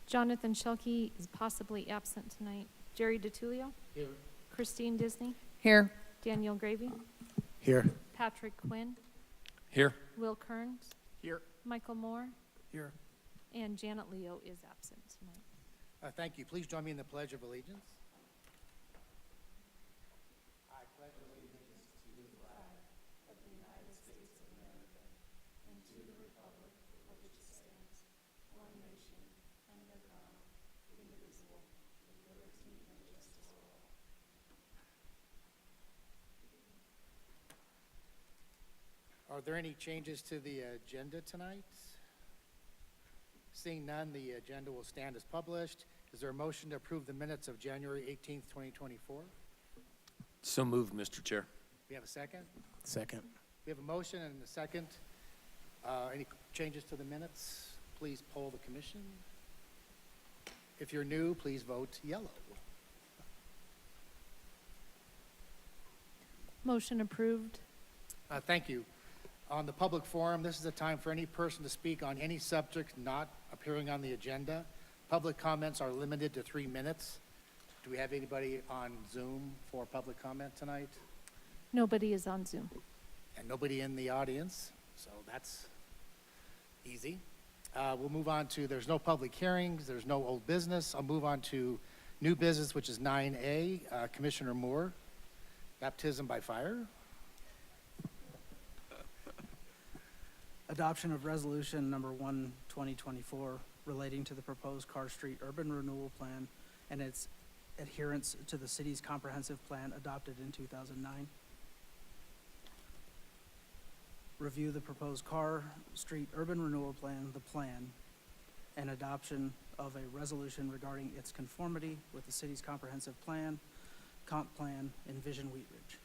Jonathan Shelkey is possibly absent tonight. Jerry DiTullio? Here. Christine Disney? Here. Daniel Gravy? Here. Patrick Quinn? Here. Will Kearns? Here. Michael Moore? Here. And Janet Leo is absent tonight. Thank you. Please join me in the Pledge of Allegiance. Are there any changes to the agenda tonight? Seeing none, the agenda will stand as published. Is there a motion to approve the minutes of January 18th, 2024? So moved, Mr. Chair. We have a second? Second. We have a motion and a second. Any changes to the minutes? Please poll the commission. If you're new, please vote yellow. Motion approved. Thank you. On the public forum, this is a time for any person to speak on any subject not appearing on the agenda. Public comments are limited to 3 minutes. Do we have anybody on Zoom for public comment tonight? Nobody is on Zoom. And nobody in the audience, so that's easy. We'll move on to, there's no public hearings, there's no old business. I'll move on to new business, which is 9A. Commissioner Moore, baptism by fire. Adoption of resolution number 1, 2024, relating to the proposed Carr Street Urban Renewal Plan and its adherence to the city's comprehensive plan adopted in 2009. Review the proposed Carr Street Urban Renewal Plan, the plan, and adoption of a resolution regarding its conformity with the city's comprehensive plan, comp plan, and Vision Wheat Ridge.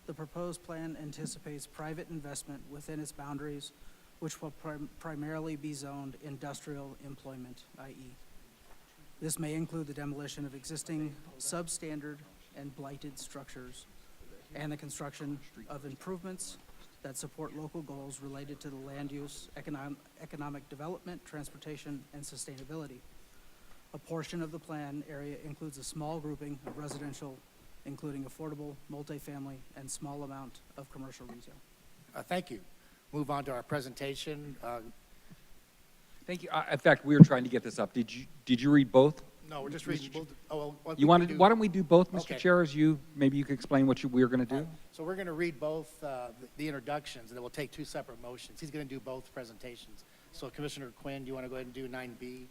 The proposed plan anticipates private investment within its boundaries, which will primarily be zoned industrial employment, i.e. This may include the demolition of existing substandard and blighted structures and the construction of improvements that support local goals related to the land use, economic development, transportation, and sustainability. A portion of the plan area includes a small grouping of residential, including affordable, multifamily, and small amount of commercial retail. Thank you. Move on to our presentation. Thank you. In fact, we were trying to get this up. Did you read both? No, we're just reading. You wanted? Why don't we do both, Mr. Okay. Chair? Maybe you could explain what we were going to do. So we're going to read both the introductions, and then we'll take 2 separate motions. He's going to do both presentations. So Commissioner Quinn, do you want to go ahead and do 9B?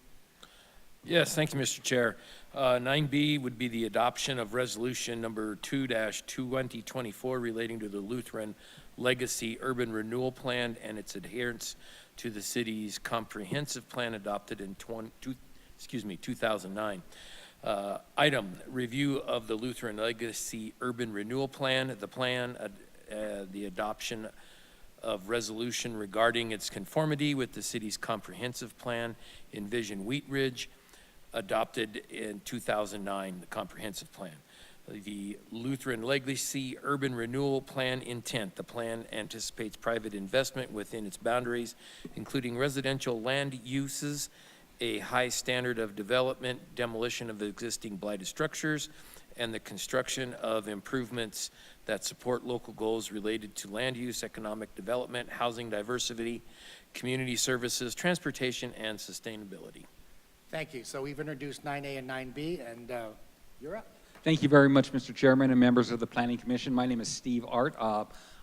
Yes, thank you, Mr. Chair. 9B would be the adoption of resolution number 2-2024 relating to the Lutheran Legacy Urban Renewal Plan and its adherence to the city's comprehensive plan adopted in 2009. Item, review of the Lutheran Legacy Urban Renewal Plan, the plan, the adoption of resolution regarding its conformity with the city's comprehensive plan, Envision Wheat Ridge, adopted in 2009, the comprehensive plan. The Lutheran Legacy Urban Renewal Plan intent. The plan anticipates private investment within its boundaries, including residential land uses, a high standard of development, demolition of existing blighted structures, and the construction of improvements that support local goals related to land use, economic development, housing diversity, community services, transportation, and sustainability. Thank you. So we've introduced 9A and 9B, and you're up. Thank you very much, Mr. Chairman and members of the Planning Commission. My name is Steve Art.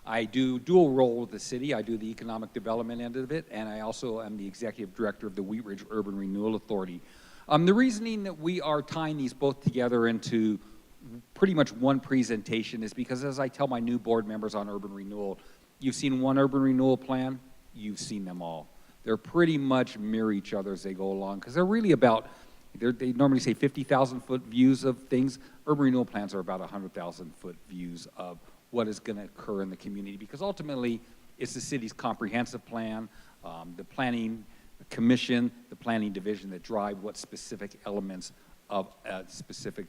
I do dual role with the city. I do the economic development end of it, and I also am the executive director of the Wheat Ridge Urban Renewal Authority. The reasoning that we are tying these both together into pretty much one presentation is because, as I tell my new board members on urban renewal, you've seen one urban renewal plan, you've seen them all. They're pretty much mirror each other as they go along, because they're really about, they normally say 50,000 foot views of things. Urban renewal plans are about 100,000 foot views of what is going to occur in the community, because ultimately it's the city's comprehensive plan, the planning commission, the planning division that drive what specific elements of a specific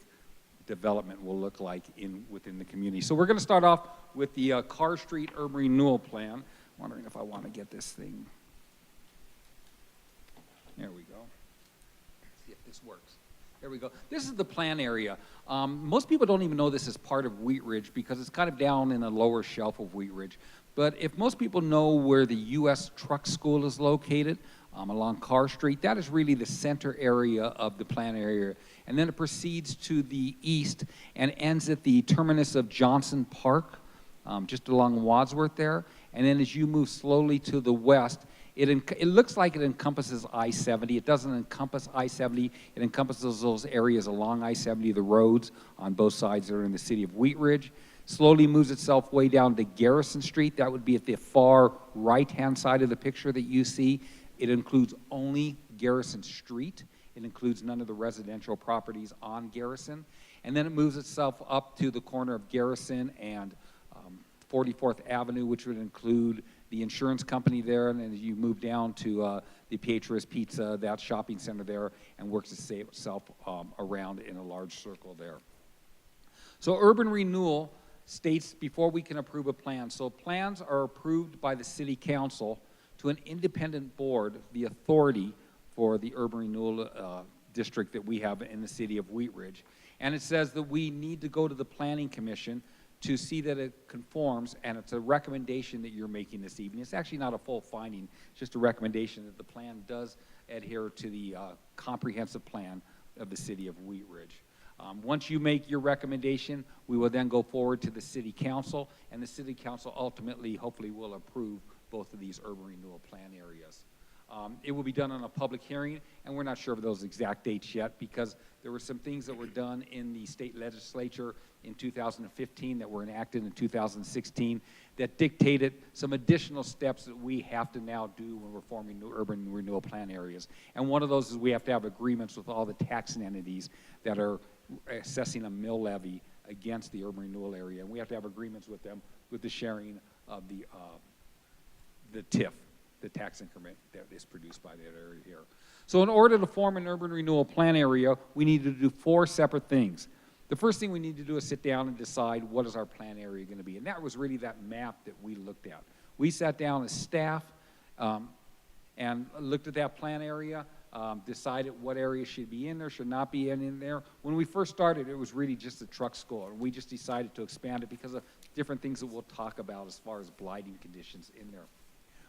development will look like within the community. So we're going to start off with the Carr Street Urban Renewal Plan. Wondering if I want to get this thing. There we go. See if this works. There we go. This is the plan area. Most people don't even know this is part of Wheat Ridge because it's kind of down in a lower shelf of Wheat Ridge. But if most people know where the U.S. Truck School is located, along Carr Street, that is really the center area of the plan area. And then it proceeds to the east and ends at the terminus of Johnson Park, just along Wadsworth there. And then as you move slowly to the west, it looks like it encompasses I-70. It doesn't encompass I-70. It encompasses those areas along I-70, the roads on both sides that are in the city of Wheat Ridge. Slowly moves itself way down to Garrison Street. That would be at the far right-hand side of the picture that you see. It includes only Garrison Street. It includes none of the residential properties on Garrison. And then it moves itself up to the corner of Garrison and 44th Avenue, which would include the insurance company there, and then you move down to the Pietro's Pizza, that shopping center there, and works itself around in a large circle there. So urban renewal states before we can approve a plan. So plans are approved by the city council to an independent board, the authority for the urban renewal district that we have in the city of Wheat Ridge. And it says that we need to go to the planning commission to see that it conforms, and it's a recommendation that you're making this evening. It's actually not a full finding, it's just a recommendation that the plan does adhere to the comprehensive plan of the city of Wheat Ridge. Once you make your recommendation, we will then go forward to the city council, and the city council ultimately, hopefully, will approve both of these urban renewal plan areas. It will be done on a public hearing, and we're not sure of those exact dates yet because there were some things that were done in the state legislature in 2015 that were enacted in 2016 that dictated some additional steps that we have to now do when we're forming new urban renewal plan areas. And one of those is we have to have agreements with all the taxing entities that are assessing a mill levy against the urban renewal area. And we have to have agreements with them with the sharing of the TIF, the tax increment that is produced by that area here. So in order to form an urban renewal plan area, we need to do 4 separate things. The first thing we need to do is sit down and decide what is our plan area going to be. And that was really that map that we looked at. We sat down as staff and looked at that plan area, decided what areas should be in there, should not be in there. When we first started, it was really just a truck school, and we just decided to expand it because of different things that we'll talk about as far as blighting conditions in there.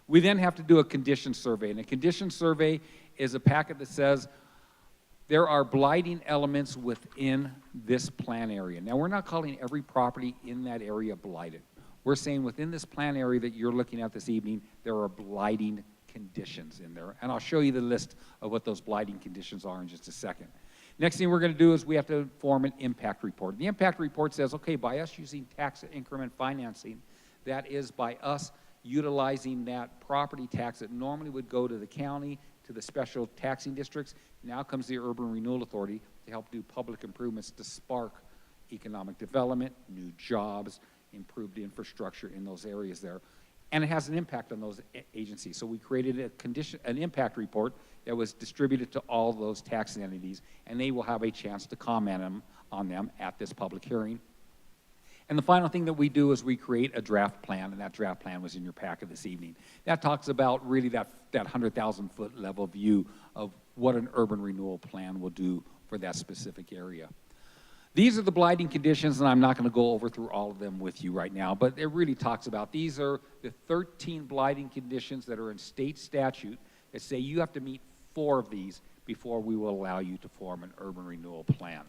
We then have to do a condition survey, and a condition survey is a packet that says there are blighting elements within this plan area. Now, we're not calling every property in that area blighted. We're saying within this plan area that you're looking at this evening, there are blighting conditions in there, and I'll show you the list of what those blighting conditions are in just a second. Next thing we're going to do is we have to form an impact report. The impact report says, okay, by us using tax increment financing, that is by us utilizing that property tax that normally would go to the county, to the special taxing districts, now comes the Urban Renewal Authority to help do public improvements to spark economic development, new jobs, improved infrastructure in those areas there. And it has an impact on those agencies. So we created an impact report that was distributed to all those taxing entities, and they will have a chance to comment on them at this public hearing. And the final thing that we do is we create a draft plan, and that draft plan was in your packet this evening. That talks about really that 100,000-foot level view of what an urban renewal plan will do for that specific area. These are the blighting conditions, and I'm not going to go over through all of them with you right now, but it really talks about these are the 13 blighting conditions that are in state statute that say you have to meet 4 of these before we will allow you to form an urban renewal plan.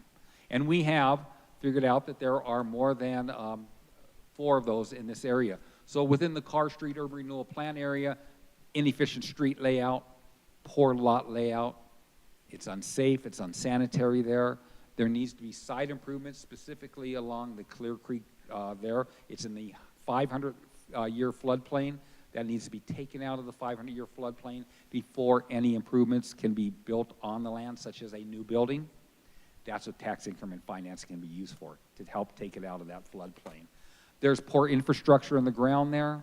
And we have figured out that there are more than 4 of those in this area. So within the Carr Street Urban Renewal Plan area, inefficient street layout, poor lot layout, it's unsafe, it's unsanitary there. There needs to be site improvements specifically along the Clear Creek there. It's in the 500-year floodplain. That needs to be taken out of the 500-year floodplain before any improvements can be built on the land, such as a new building. That's what tax increment finance can be used for, to help take it out of that floodplain. There's poor infrastructure in the ground there.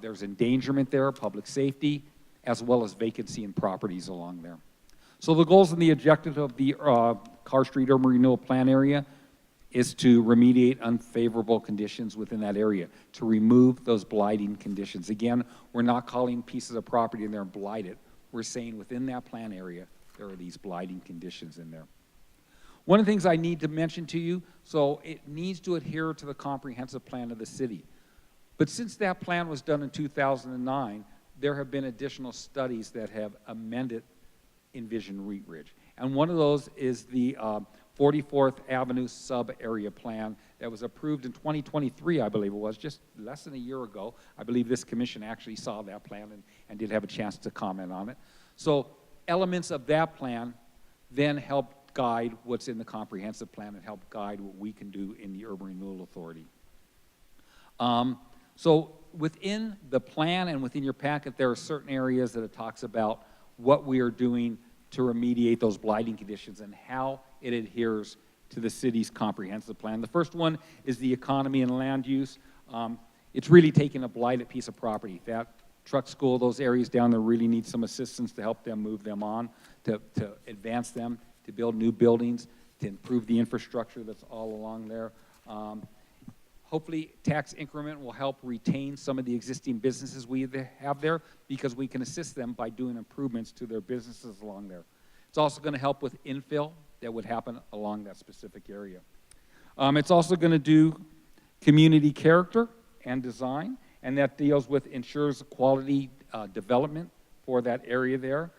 There's endangerment there, public safety, as well as vacancy in properties along there. So the goals and the objective of the Carr Street Urban Renewal Plan area is to remediate unfavorable conditions within that area, to remove those blighting conditions. Again, we're not calling pieces of property in there blighted. We're saying within that plan area, there are these blighting conditions in there. One of the things I need to mention to you, so it needs to adhere to the comprehensive plan of the city. But since that plan was done in 2009, there have been additional studies that have amended Envision Wheat Ridge. And one of those is the 44th Avenue sub-area plan that was approved in 2023, I believe it was, just less than a year ago. I believe this commission actually saw that plan and did have a chance to comment on it. So elements of that plan then help guide what's in the comprehensive plan and help guide what we can do in the Urban Renewal Authority. So within the plan and within your packet, there are certain areas that it talks about what we are doing to remediate those blighting conditions and how it adheres to the city's comprehensive plan. The first one is the economy and land use. It's really taking a blighted piece of property. That truck school, those areas down there really need some assistance to help them move them on, to advance them, to build new buildings, to improve the infrastructure that's all along there. Hopefully, tax increment will help retain some of the existing businesses we have there because we can assist them by doing improvements to their businesses along there. It's also going to help with infill that would happen along that specific area. It's also going to do community character and design, and that deals with ensures quality development for that area there.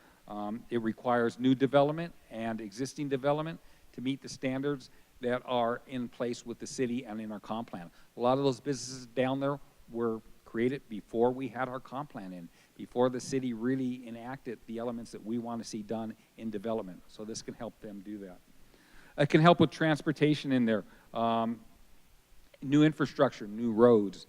It requires new development and existing development to meet the standards that are in place with the city and in our comp plan. A lot of those businesses down there were created before we had our comp plan in, before the city really enacted the elements that we want to see done in development. So this can help them do that. It can help with transportation in there, new infrastructure, new roads,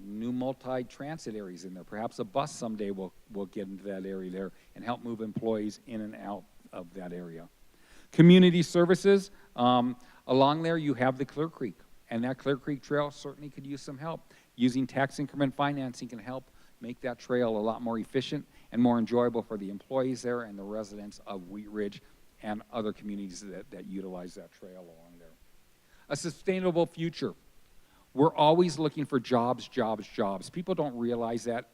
new multi-transit areas in there. Perhaps a bus someday will get into that area there and help move employees in and out of that area. Community services, along there you have the Clear Creek, and that Clear Creek Trail certainly could use some help. Using tax increment financing can help make that trail a lot more efficient and more enjoyable for the employees there and the residents of Wheat Ridge and other communities that utilize that trail along there. A sustainable future. We're always looking for jobs, jobs, jobs. People don't realize that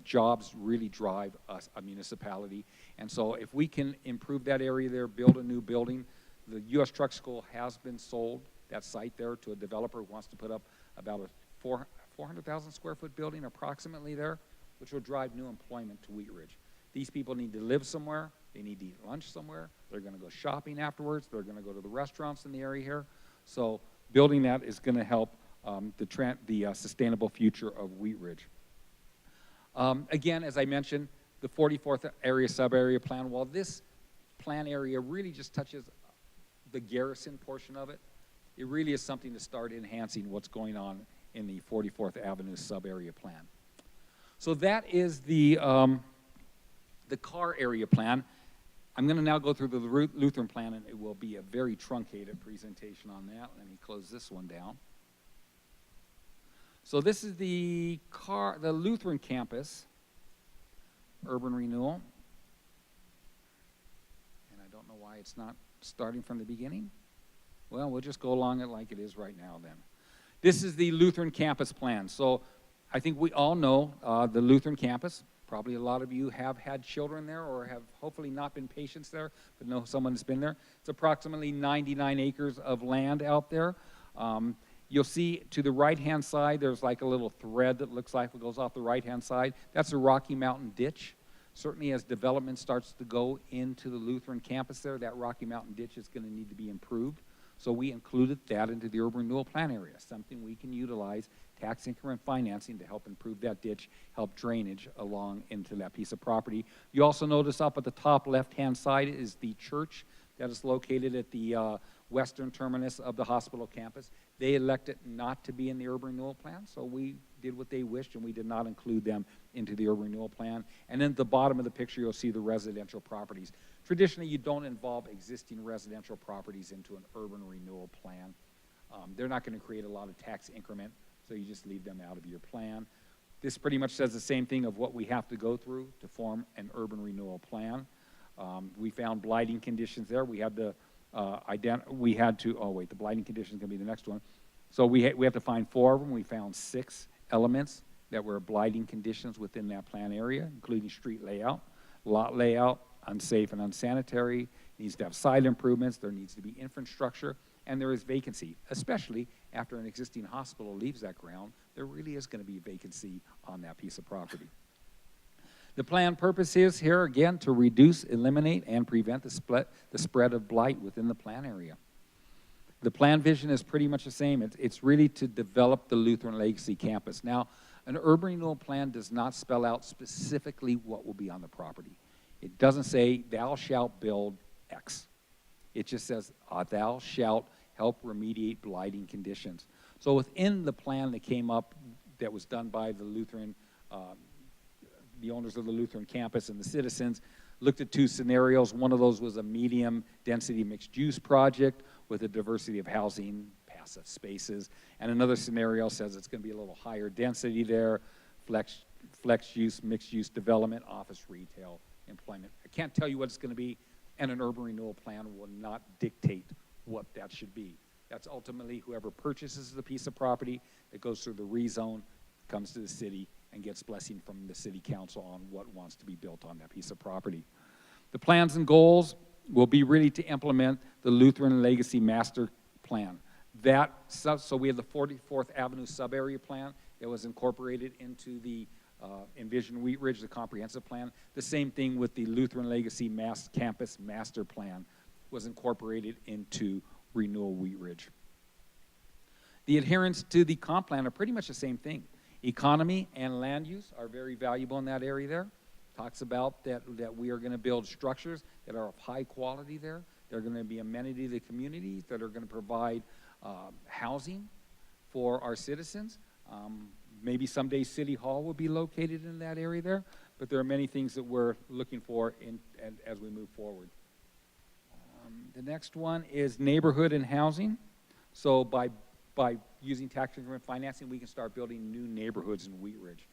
jobs really drive a municipality. And so if we can improve that area there, build a new building, the U.S. Truck School has been sold, that site there, to a developer who wants to put up about a 400,000 square foot building approximately there, which will drive new employment to Wheat Ridge. These people need to live somewhere, they need to eat lunch somewhere, they're going to go shopping afterwards, they're going to go to the restaurants in the area here. So building that is going to help the sustainable future of Wheat Ridge. Again, as I mentioned, the 44th area sub-area plan, while this plan area really just touches the Garrison portion of it, it really is something to start enhancing what's going on in the 44th Avenue sub-area plan. So that is the car area plan. I'm going to now go through the Lutheran plan, and it will be a very truncated presentation on that. Let me close this one down. So this is the Lutheran campus, urban renewal. And I don't know why it's not starting from the beginning. Well, we'll just go along it like it is right now then. This is the Lutheran campus plan. So I think we all know the Lutheran campus. Probably a lot of you have had children there or have hopefully not been patients there, but know someone that's been there. It's approximately 99 acres of land out there. You'll see to the right-hand side, there's like a little thread that looks like it goes off the right-hand side. That's the Rocky Mountain Ditch. Certainly as development starts to go into the Lutheran campus there, that Rocky Mountain Ditch is going to need to be improved. So we included that into the urban renewal plan area, something we can utilize tax increment financing to help improve that ditch, help drainage along into that piece of property. You also notice up at the top left-hand side is the church that is located at the western terminus of the hospital campus. They elected not to be in the urban renewal plan, so we did what they wished and we did not include them into the urban renewal plan. And then at the bottom of the picture, you'll see the residential properties. Traditionally, you don't involve existing residential properties into an urban renewal plan. They're not going to create a lot of tax increment, so you just leave them out of your plan. This pretty much says the same thing of what we have to go through to form an urban renewal plan. We found blighting conditions there. We had the we had to, oh wait, the blighting condition is going to be the next one. So we have to find 4 of them. We found 6 elements that were blighting conditions within that plan area, including street layout, lot layout, unsafe and unsanitary, needs to have side improvements, there needs to be infrastructure, and there is vacancy, especially after an existing hospital leaves that ground. There really is going to be vacancy on that piece of property. The plan purpose is here, again, to reduce, eliminate, and prevent the spread of blight within the plan area. The plan vision is pretty much the same. It's really to develop the Lutheran Legacy campus. Now, an urban renewal plan does not spell out specifically what will be on the property. It doesn't say, thou shalt build X. It just says, thou shalt help remediate blighting conditions. So within the plan that came up, that was done by the Lutheran, the owners of the Lutheran campus and the citizens, looked at 2 scenarios. One of those was a medium density mixed use project with a diversity of housing, passive spaces. And another scenario says it's going to be a little higher density there, flex use, mixed use development, office, retail, employment. I can't tell you what it's going to be, and an urban renewal plan will not dictate what that should be. That's ultimately whoever purchases the piece of property that goes through the rezone, comes to the city, and gets blessing from the city council on what wants to be built on that piece of property. The plans and goals will be really to implement the Lutheran Legacy Master Plan. So we have the 44th Avenue sub-area plan that was incorporated into the Envision Wheat Ridge, the comprehensive plan. The same thing with the Lutheran Legacy Campus Master Plan was incorporated into Renewal Wheat Ridge. The adherence to the comp plan are pretty much the same thing. Economy and land use are very valuable in that area there. Talks about that we are going to build structures that are of high quality there. They're going to be amenity to the communities, that are going to provide housing for our citizens. Maybe someday City Hall will be located in that area there, but there are many things that we're looking for as we move forward. The next one is neighborhood and housing. So by using tax increment financing, we can start building new neighborhoods in Wheat Ridge.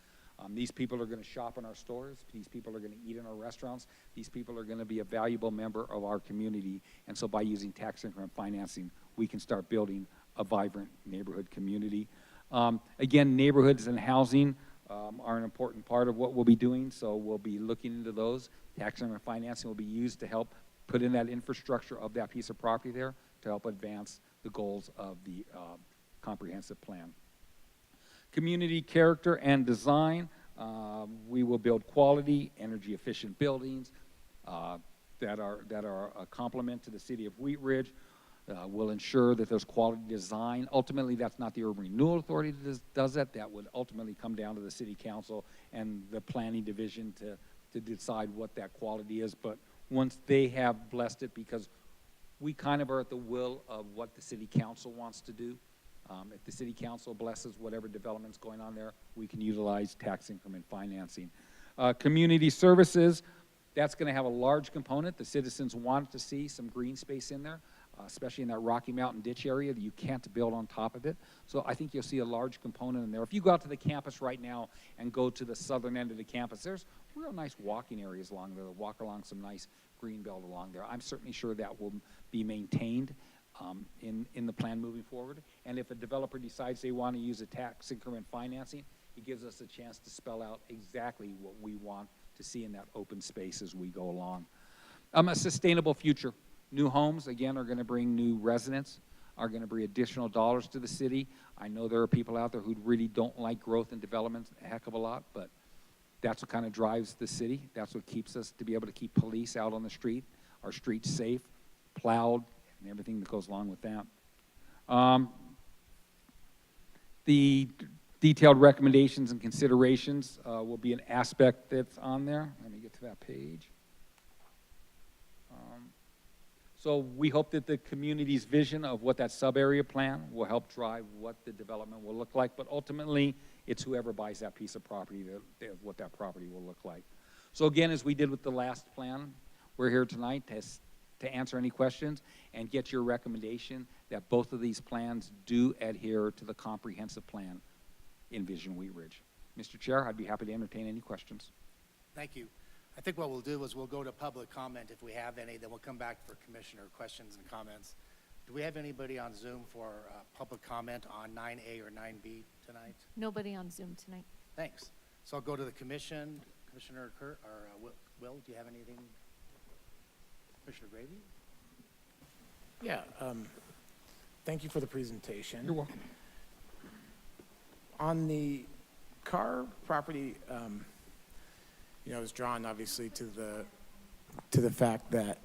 These people are going to shop in our stores. These people are going to eat in our restaurants. These people are going to be a valuable member of our community. And so by using tax increment financing, we can start building a vibrant neighborhood community. Again, neighborhoods and housing are an important part of what we'll be doing, so we'll be looking into those. Tax increment financing will be used to help put in that infrastructure of that piece of property there to help advance the goals of the comprehensive plan. Community character and design. We will build quality, energy-efficient buildings that are a complement to the city of Wheat Ridge. We'll ensure that there's quality design. Ultimately, that's not the Urban Renewal Authority that does that. That would ultimately come down to the city council and the planning division to decide what that quality is. But once they have blessed it, because we kind of are at the will of what the city council wants to do. If the city council blesses whatever development's going on there, we can utilize tax increment financing. Community services, that's going to have a large component. The citizens want to see some green space in there, especially in that Rocky Mountain ditch area that you can't build on top of it. So I think you'll see a large component in there. If you go out to the campus right now and go to the southern end of the campus, there's real nice walking areas along there. Walk along some nice green belt along there. I'm certainly sure that will be maintained in the plan moving forward. And if a developer decides they want to use a tax increment financing, it gives us a chance to spell out exactly what we want to see in that open space as we go along. A sustainable future. New homes, again, are going to bring new residents, are going to bring additional dollars to the city. I know there are people out there who really don't like growth and development a heck of a lot, but that's what kind of drives the city. That's what keeps us to be able to keep police out on the street, our streets safe, plowed, and everything that goes along with that. The detailed recommendations and considerations will be an aspect that's on there. Let me get to that page. So we hope that the community's vision of what that sub-area plan will help drive what the development will look like, but ultimately, it's whoever buys that piece of property what that property will look like. So again, as we did with the last plan, we're here tonight to answer any questions and get your recommendation that both of these plans do adhere to the comprehensive plan in Vision Wheat Ridge. Mr. Chair, I'd be happy to entertain any questions. Thank you. I think what we'll do is we'll go to public comment if we have any, then we'll come back for commissioner questions and comments. Do we have anybody on Zoom for public comment on 9A or 9B tonight? Nobody on Zoom tonight. Thanks. So I'll go to the commission. Commissioner Kurt, or Will, do you have anything? Commissioner Gravy? Yeah, thank you for the presentation. You're welcome. On the Carr property, you know, I was drawn obviously to the fact that,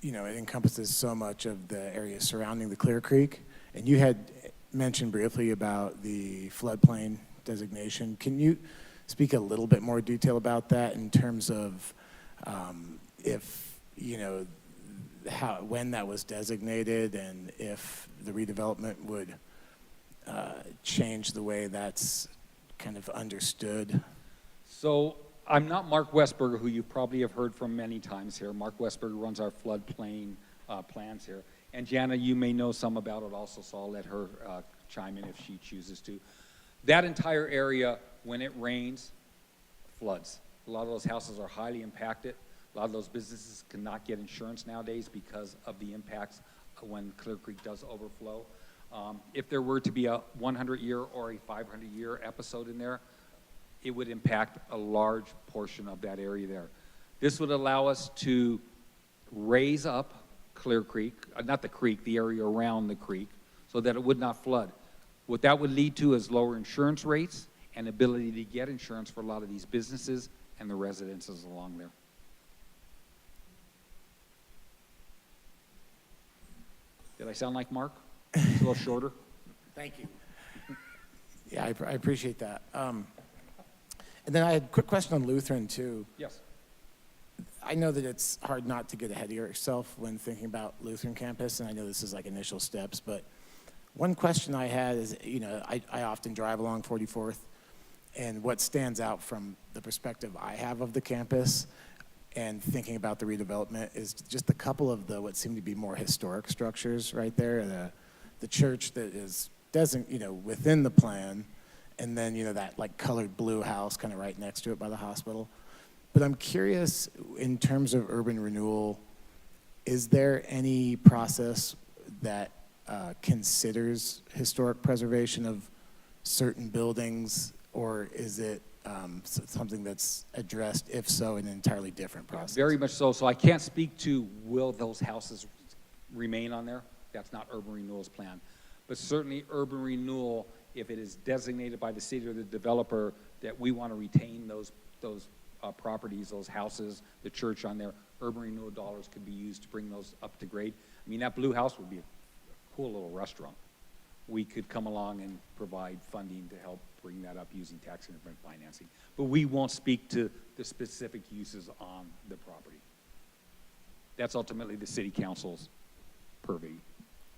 you know, it encompasses so much of the area surrounding the Clear Creek. And you had mentioned briefly about the floodplain designation. Can you speak a little bit more detail about that in terms of if, you know, when that was designated and if the redevelopment would change the way that's kind of understood? So I'm not Mark Westberger, who you probably have heard from many times here. Mark Westberger runs our floodplain plans here. And Jana, you may know some about it also, so I'll let her chime in if she chooses to. That entire area, when it rains, floods. A lot of those houses are highly impacted. A lot of those businesses cannot get insurance nowadays because of the impacts when Clear Creek does overflow. If there were to be a 100-year or a 500-year episode in there, it would impact a large portion of that area there. This would allow us to raise up Clear Creek, not the creek, the area around the creek, so that it would not flood. What that would lead to is lower insurance rates and ability to get insurance for a lot of these businesses and the residences along there. Did I sound like Mark? A little shorter? Thank you. Yeah, I appreciate that. And then I had a quick question on Lutheran too. Yes. I know that it's hard not to get ahead of yourself when thinking about Lutheran campus, and I know this is like initial steps, but one question I had is, you know, I often drive along 44th, and what stands out from the perspective I have of the campus and thinking about the redevelopment is just a couple of the what seem to be more historic structures right there. The church that is you know, within the plan, and then, you know, that like colored blue house kind of right next to it by the hospital. But I'm curious, in terms of urban renewal, is there any process that considers historic preservation of certain buildings, or is it something that's addressed, if so, in an entirely different process? Very much so. So I can't speak to will those houses remain on there. That's not urban renewal's plan. But certainly urban renewal, if it is designated by the city or the developer that we want to retain those properties, those houses, the church on there, urban renewal dollars could be used to bring those up to grade. I mean, that blue house would be a cool little restaurant. We could come along and provide funding to help bring that up using tax increment financing. But we won't speak to the specific uses on the property. That's ultimately the city council's purview.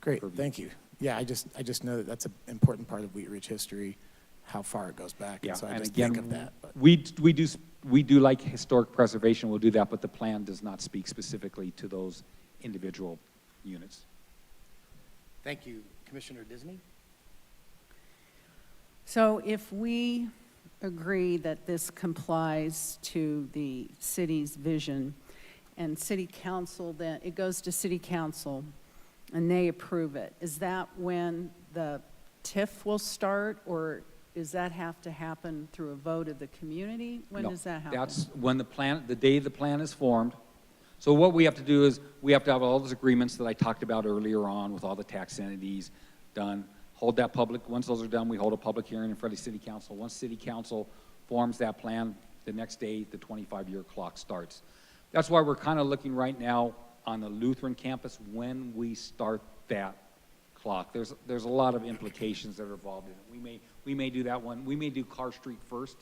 Great, thank you. Yeah, I just know that that's an important part of Wheat Ridge history, how far it goes back. Yeah, And so I and just again, think of that. But. we do like historic preservation. We'll do that, but the plan does not speak specifically to those individual units. Thank you. Commissioner Disney? So if we agree that this complies to the city's vision, and city council, then it goes to city council, and they approve it, is that when the TIF will start, or does that have to happen through a vote of the community? When No, does that happen? That's when the day the plan is formed. So what we have to do is, we have to have all those agreements that I talked about earlier on with all the tax entities done. Hold that public, once those are done, we hold a public hearing in front of city council. Once city council forms that plan, the next day, the 25-year clock starts. That's why we're kind of looking right now on the Lutheran campus when we start that clock. There's a lot of implications that are involved in it. We may do that one. We may do Carr Street first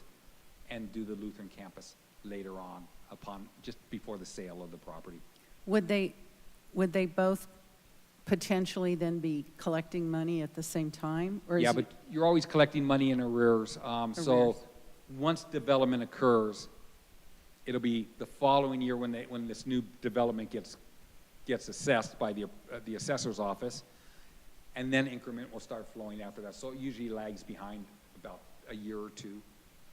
and do the Lutheran campus later on, upon just before the sale of the property. Would they both potentially then be collecting money at the same time? Or Yeah, is but you're always collecting money in arrears. So Arrears. once development occurs, it'll be the following year when this new development gets assessed by the assessor's office, and then increment will start flowing after that. So it usually lags behind about a year or two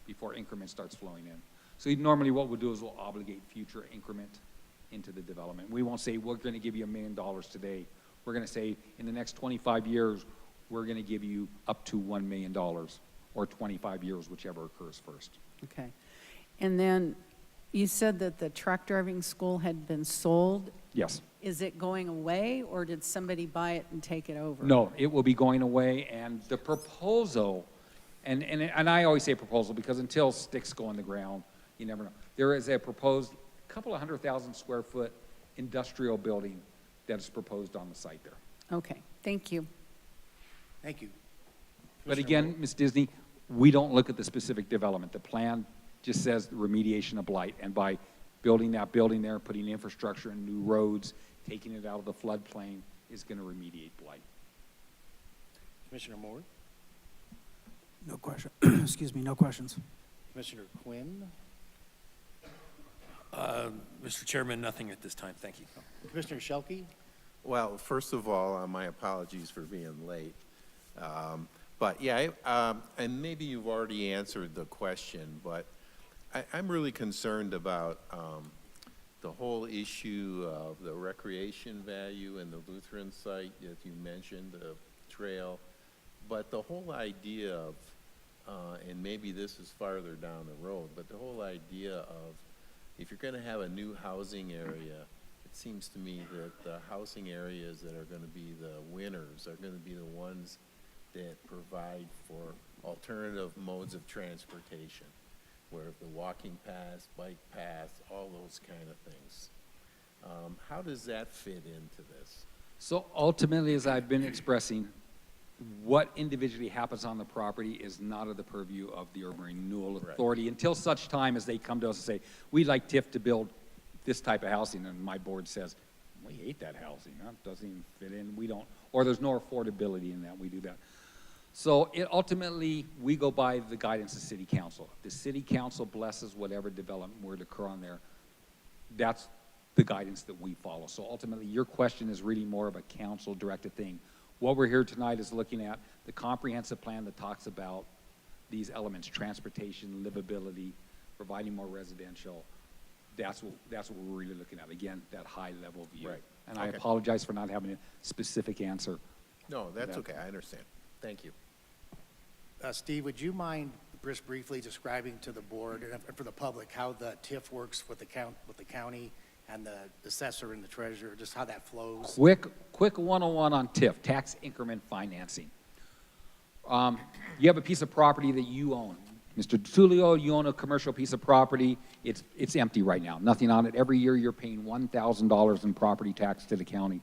before increment starts flowing in. So normally what we'll do is we'll obligate future increment into the development. We won't say, we're going to give you $1 million today. We're going to say, in the next 25 years, we're going to give you up to $1 million, or 25 years, whichever occurs first. Okay. And then you said that the truck driving school had been sold. Yes. Is it going away, or did somebody buy it and take it over? No, it will be going away, and the proposal, and I always say proposal because until sticks go in the ground, you never know. There is a proposed couple of 100,000 square foot industrial building that is proposed on the site there. Okay, thank you. Thank you. But Commissioner again, Moore? Ms. Disney, we don't look at the specific development. The plan just says remediation of blight, and by building that building there, putting infrastructure and new roads, taking it out of the floodplain is going to remediate blight. Commissioner Moore? No question, excuse me, no questions. Commissioner Quinn? Mr. Chairman, nothing at this time. Thank you. Commissioner Shelkey? Well, first of all, my apologies for being late. But yeah, and maybe you've already answered the question, but I'm really concerned about the whole issue of the recreation value in the Lutheran site that you mentioned, the trail. But the whole idea of, and maybe this is farther down the road, but the whole idea of if you're going to have a new housing area, it seems to me that the housing areas that are going to be the winners are going to be the ones that provide for alternative modes of transportation, where the walking paths, bike paths, all those kind of things. How does that fit into this? So ultimately, as I've been expressing, what individually happens on the property is not of the purview of the Urban Renewal Right. Authority until such time as they come to us and say, we'd like TIF to build this type of housing, and my board says, we hate that housing, that doesn't even fit in, we don't, or there's no affordability in that, we do that. So it ultimately, we go by the guidance of City Council. The City Council blesses whatever development were to occur on there. That's the guidance that we follow. So ultimately, your question is really more of a council-directed thing. What we're here tonight is looking at the comprehensive plan that talks about these elements: transportation, livability, providing more residential. That's what we're really looking at. Again, that high-level view. Right. And I Okay. apologize for not having a specific answer. No, that's that. okay, I understand. Thank you. Steve, would you mind just briefly describing to the board and for the public how the TIF works with the county and the assessor and the treasurer, just how that flows? Quick 101 on TIF, tax increment financing. You have a piece of property that you own. Mr. DeTulio, you own a commercial piece of property. It's empty right now, nothing on it. Every year you're paying $1,000 in property tax to the county.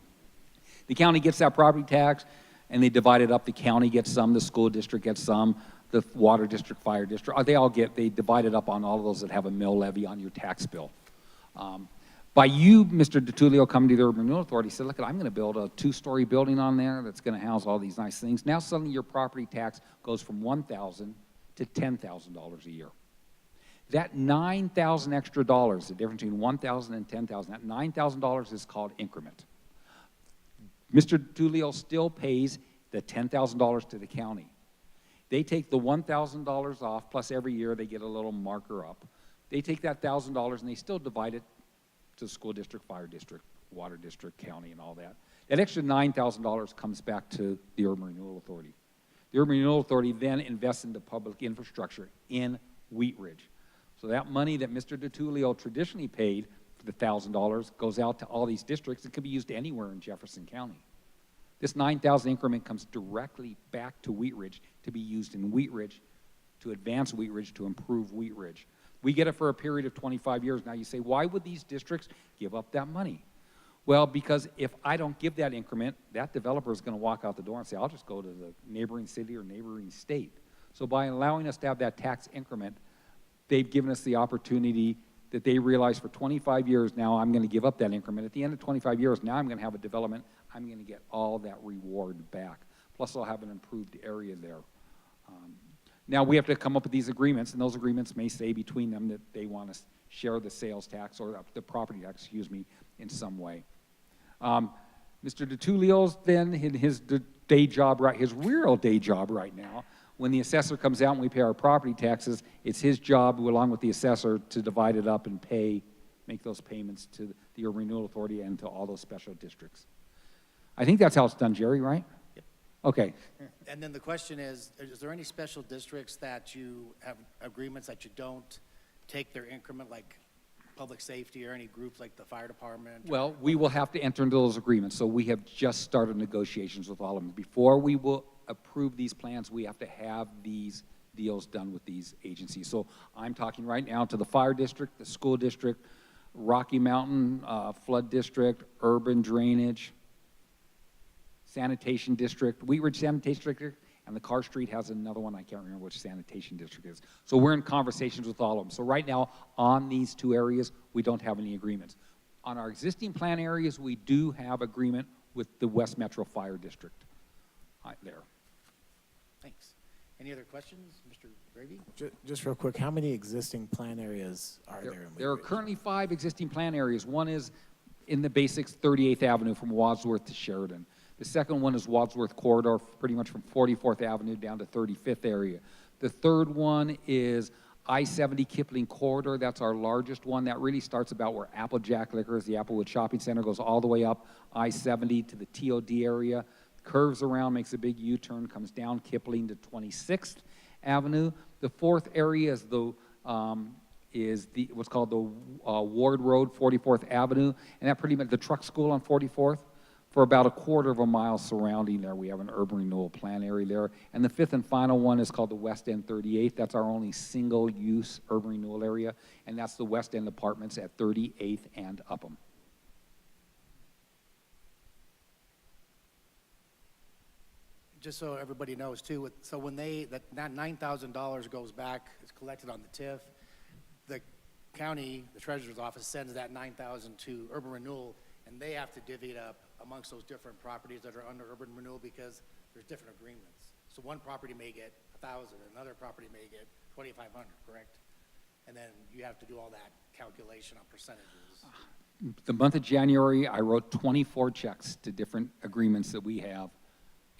The county gets that property tax, and they divide it up. The county gets some, the school district gets some, the water district, fire district, they divide it up on all of those that have a mill levy on your tax bill. By you, Mr. DeTulio, coming to the Urban Renewal Authority, said, look, I'm going to build a 2-story building on there that's going to house all these nice things. Now suddenly your property tax goes from $1,000 to $10,000 a year. That $9,000 extra dollars, the difference between $1,000 and $10,000, that $9,000 is called increment. Mr. DeTulio still pays the $10,000 to the county. They take the $1,000 off, plus every year they get a little marker up. They take that $1,000 and they still divide it to the school district, fire district, water district, county, and all that. That extra $9,000 comes back to the Urban Renewal Authority. The Urban Renewal Authority then invests into public infrastructure in Wheat Ridge. So that money that Mr. DeTulio traditionally paid for the $1,000 goes out to all these districts. It could be used anywhere in Jefferson County. This $9,000 increment comes directly back to Wheat Ridge to be used in Wheat Ridge, to advance Wheat Ridge, to improve Wheat Ridge. We get it for a period of 25 years. Now you say, why would these districts give up that money? Well, because if I don't give that increment, that developer is going to walk out the door and say, I'll just go to the neighboring city or neighboring state. So by allowing us to have that tax increment, they've given us the opportunity that they realize for 25 years now, I'm going to give up that increment. At the end of 25 years, now I'm going to have a development. I'm going to get all that reward back. Plus, I'll have an improved area there. Now, we have to come up with these agreements, and those agreements may say between them that they want to share the sales tax or the property tax, in some way. Mr. DeTulio's then in his day job, his real day job right now, When the assessor comes out and we pay our property taxes, it's his job, along with the assessor, to divide it up and make those payments to the Urban Renewal Authority and to all those special districts. I think that's how it's done, Jerry, right? Yep. Okay. And then the question is there any special districts that you have agreements that you don't take their increment, like public safety, or any groups like the fire department? Well, we will have to enter into those agreements, so we have just started negotiations with all of them. Before we will approve these plans, we have to have these deals done with these agencies. So I'm talking right now to the fire district, the school district, Rocky Mountain Flood District, urban drainage, sanitation district, Wheat Ridge Sanitation District, and the Carr Street has another one, I can't remember which sanitation district is. So we're in conversations with all of them. So right now, on these two areas, we don't have any agreements. On our existing plan areas, we do have agreement with the West Metro Fire District there. Thanks. Any other questions, Mr. Gravy? Just real quick, how many existing plan areas are there in Wheat There are Ridge? currently 5 existing plan areas. One is in the basics 38th Avenue from Wadsworth to Sheridan. The second one is Wadsworth Corridor, pretty much from 44th Avenue down to 35th area. The third one is I-70 Kipling Corridor. That's our largest one. That really starts about where Applejack Liquor is, the Applewood Shopping Center, goes all the way up I-70 to the TOD area, curves around, makes a big U-turn, comes down Kipling to 26th Avenue. The fourth area is what's called the Ward Road, 44th Avenue, and that pretty much the truck school on 44th. For about a quarter of a mile surrounding there, we have an urban renewal plan area there. And the fifth and final one is called the West End 38th. That's our only single-use urban renewal area, and that's the West End Apartments at 38th and Upham. Just so everybody knows too, so when that $9,000 goes back, is collected on the TIF, the county, the treasurer's office sends that $9,000 to urban renewal, and they have to divvy it up amongst those different properties that are under urban renewal because there's different agreements. So one property may get 1,000, another property may get 2,500, correct? And then you have to do all that calculation on percentages. The month of January, I wrote 24 checks to different agreements that we have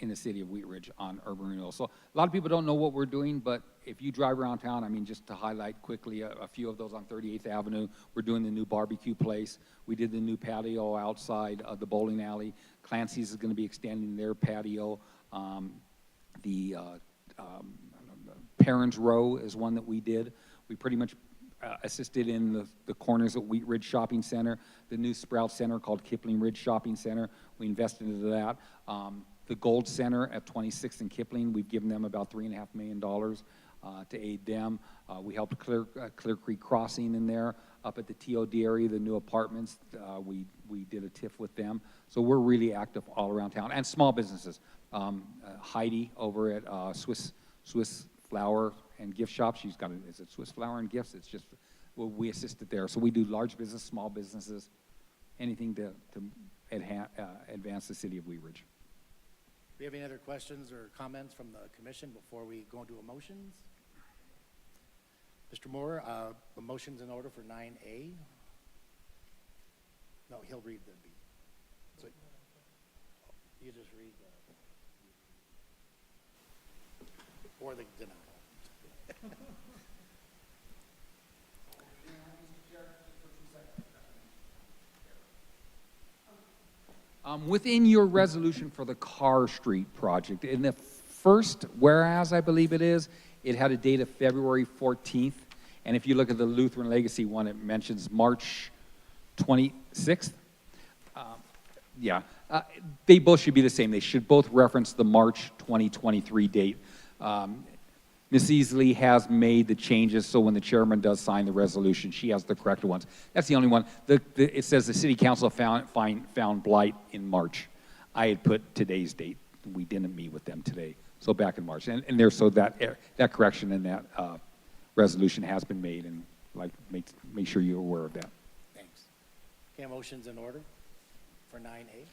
in the city of Wheat Ridge on urban renewal. So a lot of people don't know what we're doing, but if you drive around town, I mean, just to highlight quickly a few of those on 38th Avenue, we're doing the new barbecue place. We did the new patio outside of the bowling alley. Clancy's is going to be extending their patio. Perrins Row is one that we did. We pretty much assisted in the corners of Wheat Ridge Shopping Center, the new Sprout Center called Kipling Ridge Shopping Center. We invested into that. The Gold Center at 26th and Kipling, we've given them about $3.5 million to aid them. We helped Clear Creek Crossing in there. Up at the TOD area, the new apartments, we did a TIF with them. So we're really active all around town. And small businesses. Heidi over at Swiss Flower and Gift Shop, she's got is it Swiss Flower and Gifts? It's just, well, we assisted there. So we do large business, small businesses, anything to advance the city of Wheat Ridge. Do we have any other questions or comments from the commission before we go into emotions? Mr. Moore, motions in order for 9A? No, he'll read the B. So you just read the, or the denial. Within your resolution for the Carr Street project, in the first whereas, I believe it is, it had a date of February 14th. And if you look at the Lutheran Legacy one, it mentions March 26th. They both should be the same. They should both reference the March 2023 date. Ms. Easley has made the changes, so when the chairman does sign the resolution, she has the correct ones. That's the only one. It says the city council found blight in March. I had put today's date. We didn't meet with them today, so back in March. And there, so that correction in that resolution has been made, and make sure you're aware of that. Thanks. Okay, motions in order for 9A?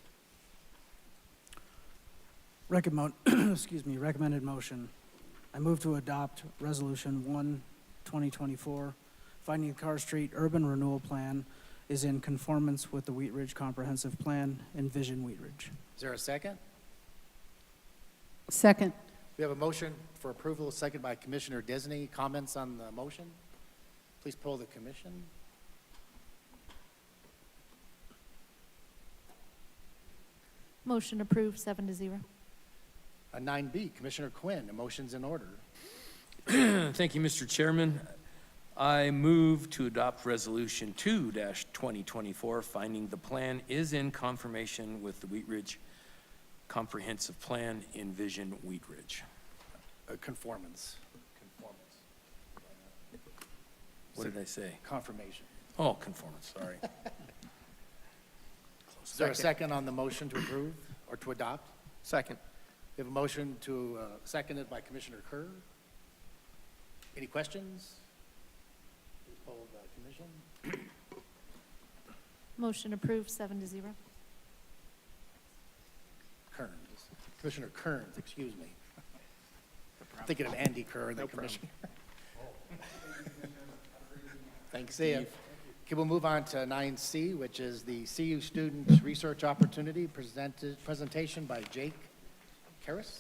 Recommended motion. I move to adopt Resolution 1, 2024, finding the Carr Street Urban Renewal Plan is in conformance with the Wheat Ridge Comprehensive Plan and Vision Wheat Ridge. Is there a second? Second. We have a motion for approval, second by Commissioner Disney. Comments on the motion? Please poll the commission. Motion approved, 7-0. 9B, Commissioner Quinn, a motion's in order. Thank you, Mr. Chairman. I move to adopt Resolution 2-2024, finding the plan is in confirmation with the Wheat Ridge Comprehensive Plan, Envision Wheat Ridge. Conformance. What did I say? Confirmation. Oh, conformance, sorry. Is there a second on the motion to approve or to adopt? Second. We have a motion to, seconded by Commissioner Kerr. Any questions? Please poll the commission. Motion approved, 7-0. Kearns. Commissioner Kearns, excuse me. I'm thinking of Andy Kerr, the commissioner. Thanks, Steve. Okay, we'll move on to 9C, which is the CU Student Research Opportunity presentation by Jake Karras.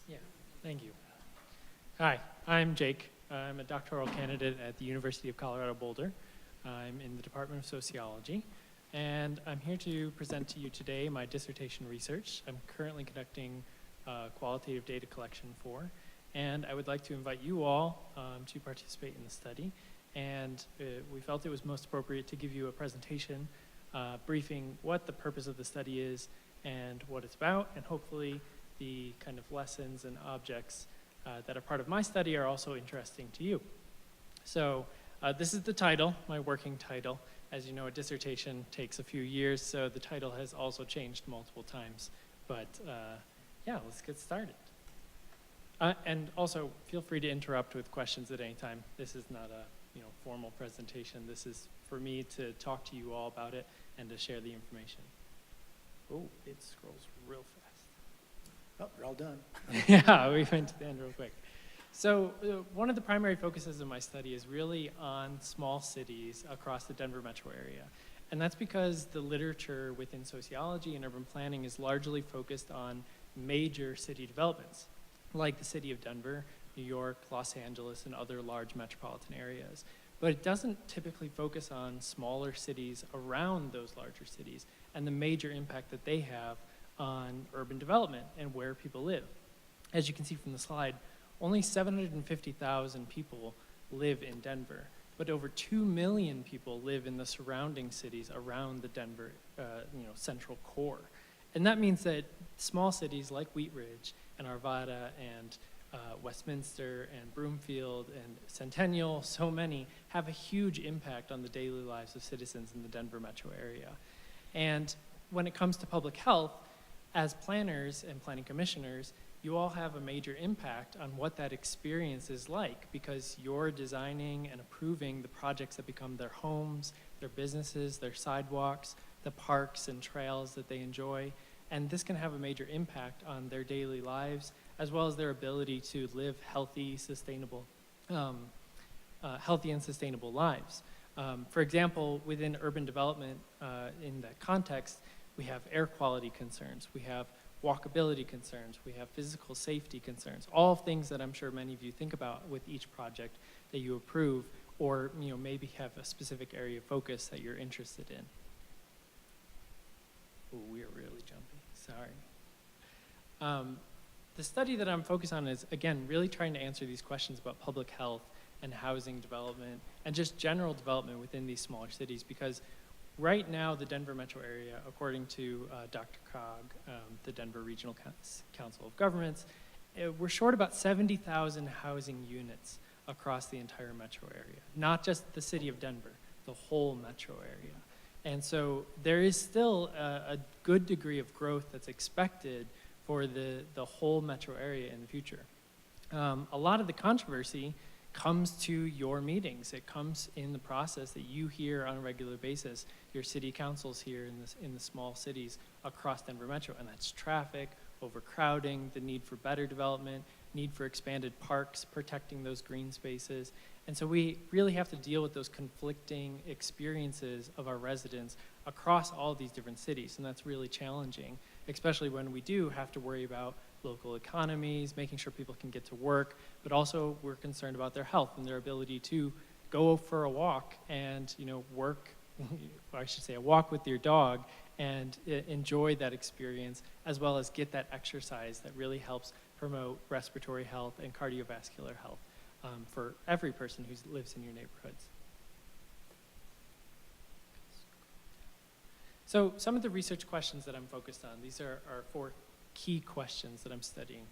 Yeah, thank you. Hi, I'm Jake. I'm a doctoral candidate at the University of Colorado Boulder. I'm in the Department of Sociology, and I'm here to present to you today my dissertation research. I'm currently conducting qualitative data collection for, and I would like to invite you all to participate in the study. And we felt it was most appropriate to give you a presentation briefing what the purpose of the study is and what it's about, and hopefully the kind of lessons and objects that are part of my study are also interesting to you. So this is the title, my working title. As you know, a dissertation takes a few years, so the title has also changed multiple times. But yeah, let's get started. And also, feel free to interrupt with questions at any time. This is not a formal presentation. This is for me to talk to you all about it and to share the information. Oh, it scrolls real fast. Oh, we're all done. Yeah, we went to the end real quick. So one of the primary focuses of my study is really on small cities across the Denver metro area. And that's because the literature within sociology and urban planning is largely focused on major city developments, like the city of Denver, New York, Los Angeles, and other large metropolitan areas. But it doesn't typically focus on smaller cities around those larger cities and the major impact that they have on urban development and where people live. As you can see from the slide, only 750,000 people live in Denver, but over 2 million people live in the surrounding cities around the Denver central core. And that means that small cities like Wheat Ridge and Arvada and Westminster and Broomfield and Centennial, so many, have a huge impact on the daily lives of citizens in the Denver metro area. And when it comes to public health, as planners and planning commissioners, you all have a major impact on what that experience is like because you're designing and approving the projects that become their homes, their businesses, their sidewalks, the parks and trails that they enjoy. And this can have a major impact on their daily lives as well as their ability to live healthy, sustainable, healthy and sustainable lives. For example, within urban development, in that context, we have air quality concerns, we have walkability concerns, we have physical safety concerns, all things that I'm sure many of you think about with each project that you approve or maybe have a specific area of focus that you're interested in. Oh, we are really jumpy, sorry. The study that I'm focused on is, again, really trying to answer these questions about public health and housing development and just general development within these smaller cities because right now the Denver metro area, according to Dr. Cog, the Denver Regional Council of Governments, we're short about 70,000 housing units across the entire metro area, not just the city of Denver, the whole metro area. And so there is still a good degree of growth that's expected for the whole metro area in the future. A lot of the controversy comes to your meetings. It comes in the process that you hear on a regular basis. Your city councils here in the small cities across Denver Metro, and that's traffic, overcrowding, the need for better development, need for expanded parks, protecting those green spaces. And so we really have to deal with those conflicting experiences of our residents across all these different cities, and that's really challenging, especially when we do have to worry about local economies, making sure people can get to work, but also we're concerned about their health and their ability to go for a walk and, work, or I should say a walk with your dog and enjoy that experience, as well as get that exercise that really helps promote respiratory health and cardiovascular health for every person who lives in your neighborhoods. So some of the research questions that I'm focused on, these are 4 key questions that I'm studying.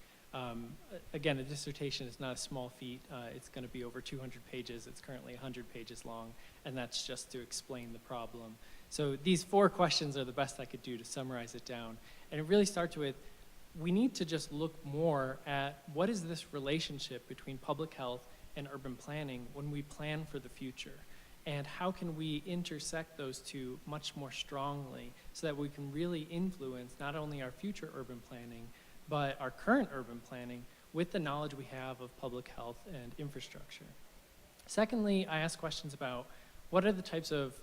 Again, a dissertation is not a small feat. It's going to be over 200 pages. It's currently 100 pages long, and that's just to explain the problem. So these 4 questions are the best I could do to summarize it down. And it really starts with, we need to just look more at what is this relationship between public health and urban planning when we plan for the future, and how can we intersect those two much more strongly so that we can really influence not only our future urban planning, but our current urban planning with the knowledge we have of public health and infrastructure. Secondly, I ask questions about what are the types of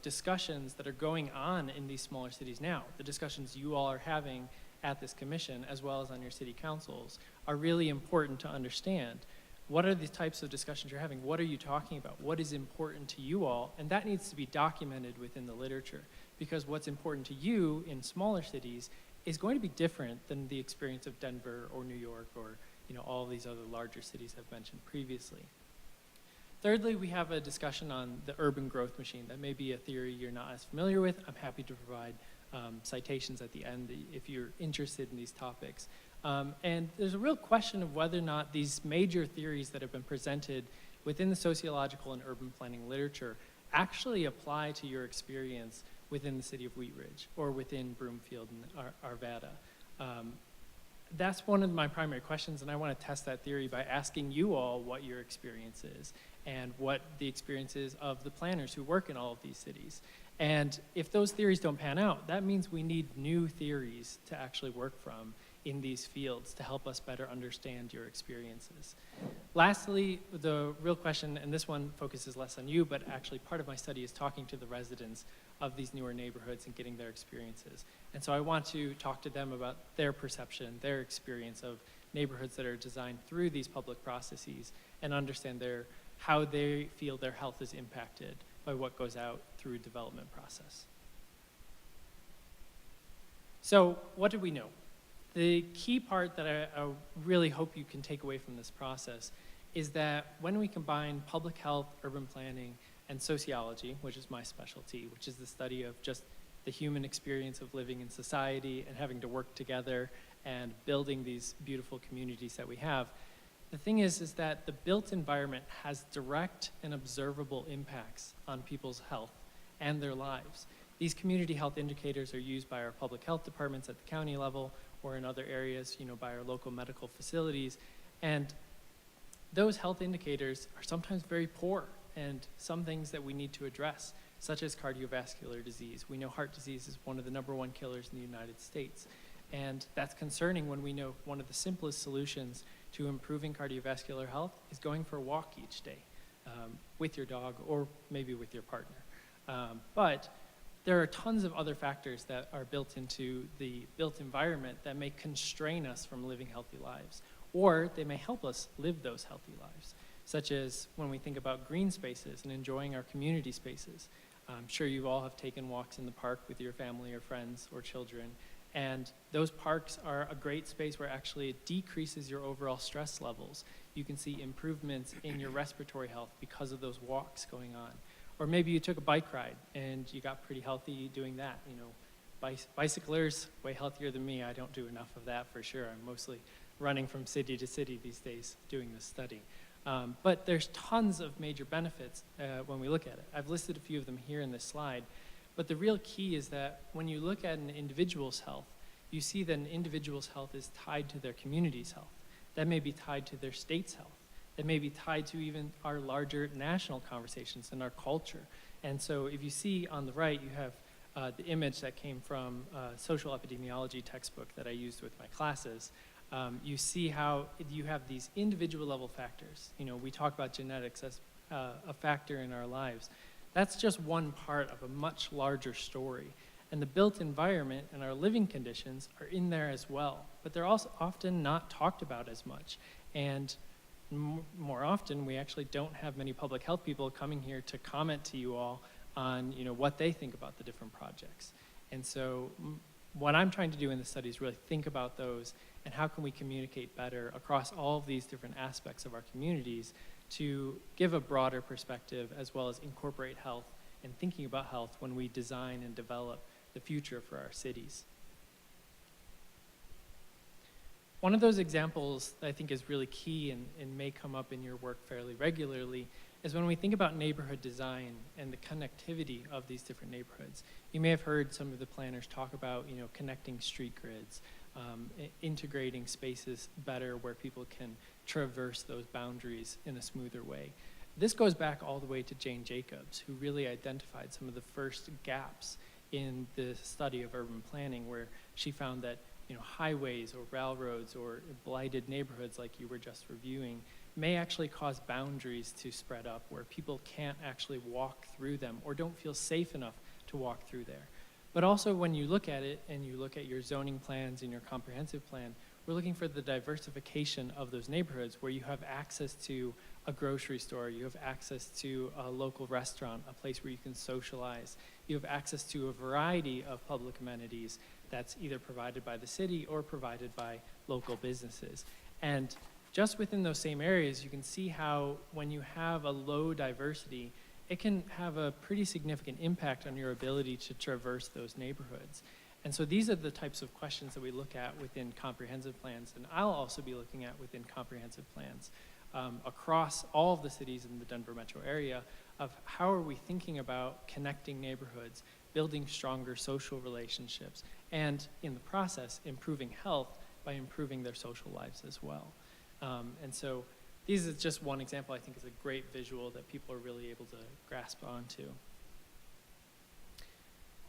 discussions that are going on in these smaller cities now. The discussions you all are having at this commission, as well as on your city councils, are really important to understand. What are the types of discussions you're having? What are you talking about? What is important to you all? And that needs to be documented within the literature, because what's important to you in smaller cities is going to be different than the experience of Denver or New York or all these other larger cities I've mentioned previously. Thirdly, we have a discussion on the urban growth machine. That may be a theory you're not as familiar with. I'm happy to provide citations at the end if you're interested in these topics. And there's a real question of whether or not these major theories that have been presented within the sociological and urban planning literature actually apply to your experience within the city of Wheat Ridge or within Broomfield and Arvada. That's one of my primary questions, and I want to test that theory by asking you all what your experience is and what the experience is of the planners who work in all of these cities. And if those theories don't pan out, that means we need new theories to actually work from in these fields to help us better understand your experiences. Lastly, the real question, and this one focuses less on you, but actually part of my study is talking to the residents of these newer neighborhoods and getting their experiences. And so I want to talk to them about their perception, their experience of neighborhoods that are designed through these public processes and understand how they feel their health is impacted by what goes out through development process. So what do we know? The key part that I really hope you can take away from this process is that when we combine public health, urban planning, and sociology, which is my specialty, which is the study of just the human experience of living in society and having to work together and building these beautiful communities that we have, the thing is that the built environment has direct and observable impacts on people's health and their lives. These community health indicators are used by our public health departments at the county level or in other areas, by our local medical facilities. And those health indicators are sometimes very poor, and some things that we need to address, such as cardiovascular disease. We know heart disease is one of the #1 killers in the United States. And that's concerning when we know one of the simplest solutions to improving cardiovascular health is going for a walk each day with your dog or maybe with your partner. But there are tons of other factors that are built into the built environment that may constrain us from living healthy lives, or they may help us live those healthy lives, such as when we think about green spaces and enjoying our community spaces. I'm sure you all have taken walks in the park with your family or friends or children, and those parks are a great space where actually it decreases your overall stress levels. You can see improvements in your respiratory health because of those walks going on. Or maybe you took a bike ride and you got pretty healthy doing that. Bicyclers, way healthier than me. I don't do enough of that for sure. I'm mostly running from city to city these days doing this study. But there's tons of major benefits when we look at it. I've listed a few of them here in this slide. But the real key is that when you look at an individual's health, you see that an individual's health is tied to their community's health. That may be tied to their state's health. that may be tied to even our larger national conversations and our culture. And so if you see on the right, you have the image that came from a social epidemiology textbook that I used with my classes. You see how you have these individual level factors. You know, we talk about genetics as a factor in our lives. That's just one part of a much larger story. And the built environment and our living conditions are in there as well. But they're also often not talked about as much. And more often, we actually don't have many public health people coming here to comment to you all on, you know, what they think about the different projects. And so what I'm trying to do in the study is really think about those and how can we communicate better across all of these different aspects of our communities to give a broader perspective as well as incorporate health and thinking about health when we design and develop the future for our cities. One of those examples that I think is really key and may come up in your work fairly regularly is when we think about neighborhood design and the connectivity of these different neighborhoods. You may have heard some of the planners talk about, you know, connecting street grids, integrating spaces better where people can traverse those boundaries in a smoother way. This goes back all the way to Jane Jacobs, who really identified some of the first gaps in the study of urban planning, where she found that, you know, highways or railroads or blighted neighborhoods like you were just reviewing may actually cause boundaries to spread up where people can't actually walk through them or don't feel safe enough to walk through there. But also when you look at it and you look at your zoning plans and your comprehensive plan, we're looking for the diversification of those neighborhoods where you have access to a grocery store, you have access to a local restaurant, a place where you can socialize, you have access to a variety of public amenities that's either provided by the city or provided by local businesses. And just within those same areas, you can see how when you have a low diversity, it can have a pretty significant impact on your ability to traverse those neighborhoods. And so these are the types of questions that we look at within comprehensive plans, and I'll also be looking at within comprehensive plans across all of the cities in the Denver metro area of how are we thinking about connecting neighborhoods, building stronger social relationships, and in the process, improving health by improving their social lives as well. And so these is just one example I think is a great visual that people are really able to grasp onto.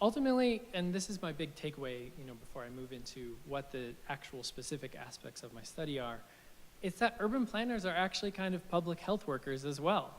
Ultimately, and this is my big takeaway, you know, before I move into what the actual specific aspects of my study are, it's that urban planners are actually kind of public health workers as well.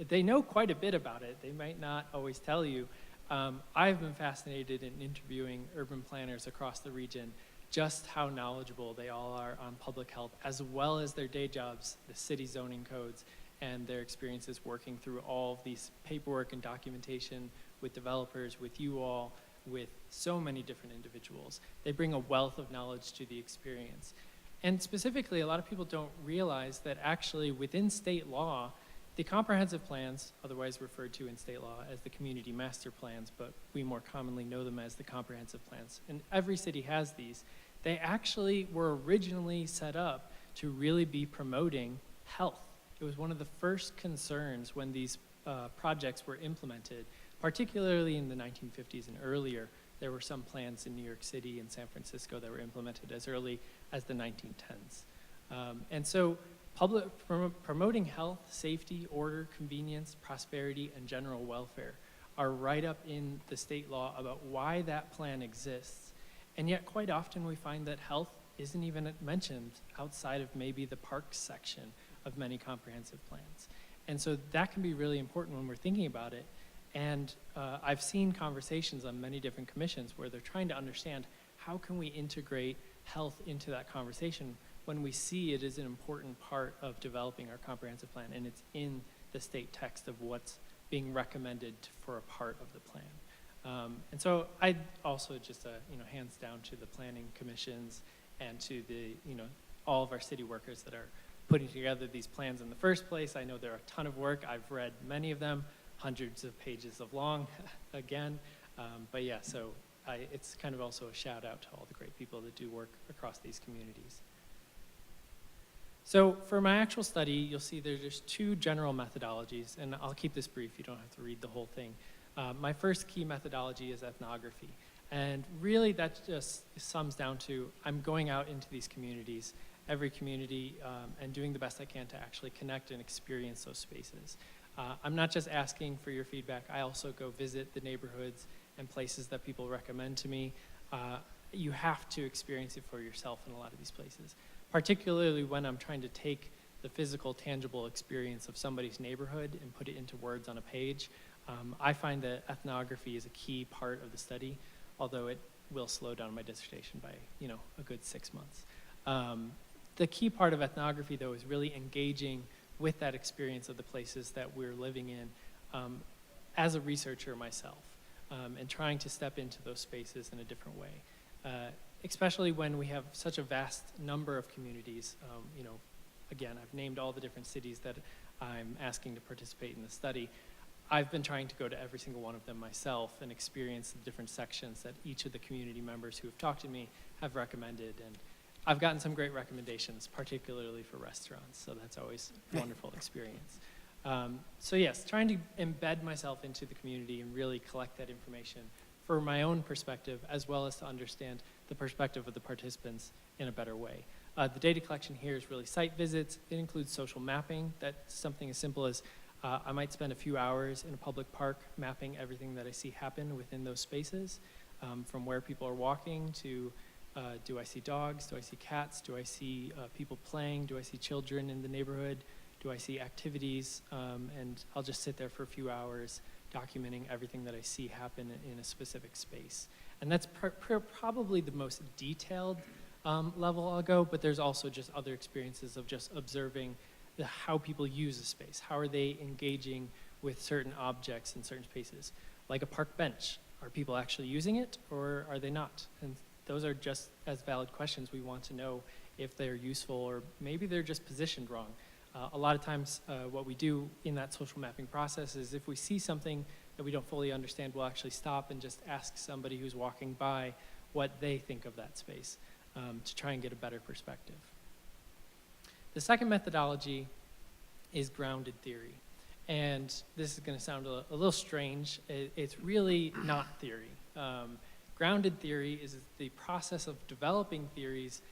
They know quite a bit about it. They might not always tell you. I've been fascinated in interviewing urban planners across the region, just how knowledgeable they all are on public health, as well as their day jobs, the city zoning codes, and their experiences working through all of these paperwork and documentation with developers, with you all, with so many different individuals. They bring a wealth of knowledge to the experience. And specifically, a lot of people don't realize that actually within state law, the comprehensive plans, otherwise referred to in state law as the community master plans, but we more commonly know them as the comprehensive plans, and every city has these, they actually were originally set up to really be promoting health. It was one of the first concerns when these projects were implemented, particularly in the 1950s and earlier. There were some plans in New York City and San Francisco that were implemented as early as the 1910s. And so promoting health, safety, order, convenience, prosperity, and general welfare are right up in the state law about why that plan exists. And yet quite often we find that health isn't even mentioned outside of maybe the parks section of many comprehensive plans. And so that can be really important when we're thinking about it. And I've seen conversations on many different commissions where they're trying to understand how can we integrate health into that conversation when we see it is an important part of developing our comprehensive plan and it's in the state text of what's being recommended for a part of the plan. And so I also just, hands down to the planning commissions and to the, all of our city workers that are putting together these plans in the first place. I know they're a ton of work. I've read many of them, hundreds of pages of long, again. But yeah, so it's kind of also a shout out to all the great people that do work across these communities. So for my actual study, you'll see there's just two general methodologies, and I'll keep this brief. You don't have to read the whole thing. My first key methodology is ethnography. And really that just sums down to I'm going out into these communities every community and doing the best I can to actually connect and experience those spaces. I'm not just asking for your feedback, I also go visit the neighborhoods and places that people recommend to me. You have to experience it for yourself in a lot of these places, particularly when I'm trying to take the physical, tangible experience of somebody's neighborhood and put it into words on a page. I find that ethnography is a key part of the study, although it will slow down my dissertation by, a good 6 months. The key part of ethnography, though, is really engaging with that experience of the places that we're living in as a researcher myself, and trying to step into those spaces in a different way. Especially when we have such a vast number of communities. Again, I've named all the different cities that I'm asking to participate in the study. I've been trying to go to every single one of them myself and experience the different sections that each of the community members who have talked to me have recommended. And I've gotten some great recommendations, particularly for restaurants, so that's always a wonderful experience. So yes, trying to embed myself into the community and really collect that information for my own perspective, as well as to understand the perspective of the participants in a better way. The data collection here is really site visits. It includes social mapping. That's something as simple as I might spend a few hours in a public park mapping everything that I see happen within those spaces, from where people are walking to do I see dogs, do I see cats, do I see people playing, do I see children in the neighborhood, do I see activities, and I'll just sit there for a few hours documenting everything that I see happen in a specific space. And that's probably the most detailed level I'll go, but there's also just other experiences of just observing how people use a space. How are they engaging with certain objects in certain spaces? Like a park bench, are people actually using it or are they not? And those are just as valid questions. We want to know if they're useful or maybe they're just positioned wrong. A lot of times what we do in that social mapping process is if we see something that we don't fully understand, we'll actually stop and just ask somebody who's walking by what they think of that space to try and get a better perspective. The second methodology is grounded theory. And this is going to sound a little strange. It's really not theory. Grounded theory is the process of developing theories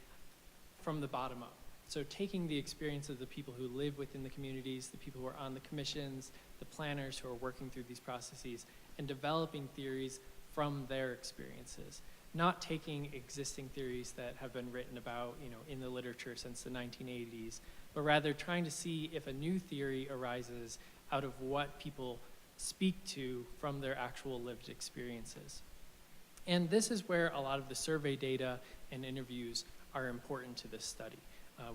from the bottom up. So taking the experience of the people who live within the communities, the people who are on the commissions, the planners who are working through these processes, and developing theories from their experiences. Not taking existing theories that have been written about, in the literature since the 1980s, but rather trying to see if a new theory arises out of what people speak to from their actual lived experiences. And this is where a lot of the survey data and interviews are important to this study.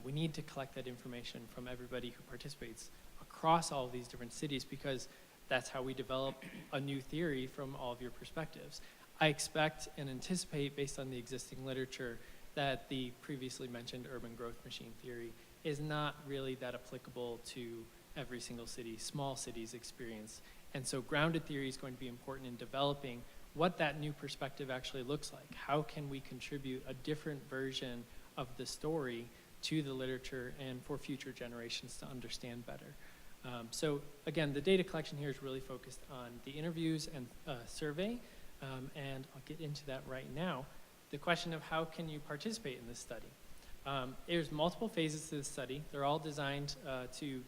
We need to collect that information from everybody who participates across all of these different cities because that's how we develop a new theory from all of your perspectives. I expect and anticipate, based on the existing literature, that the previously mentioned urban growth machine theory is not really that applicable to every single city, small cities experience. And so grounded theory is going to be important in developing what that new perspective actually looks like. How can we contribute a different version of the story to the literature and for future generations to understand better? So again, the data collection here is really focused on the interviews and survey, and I'll get into that right now. The question of how can you participate in this study? There's multiple phases to this study. They're all designed to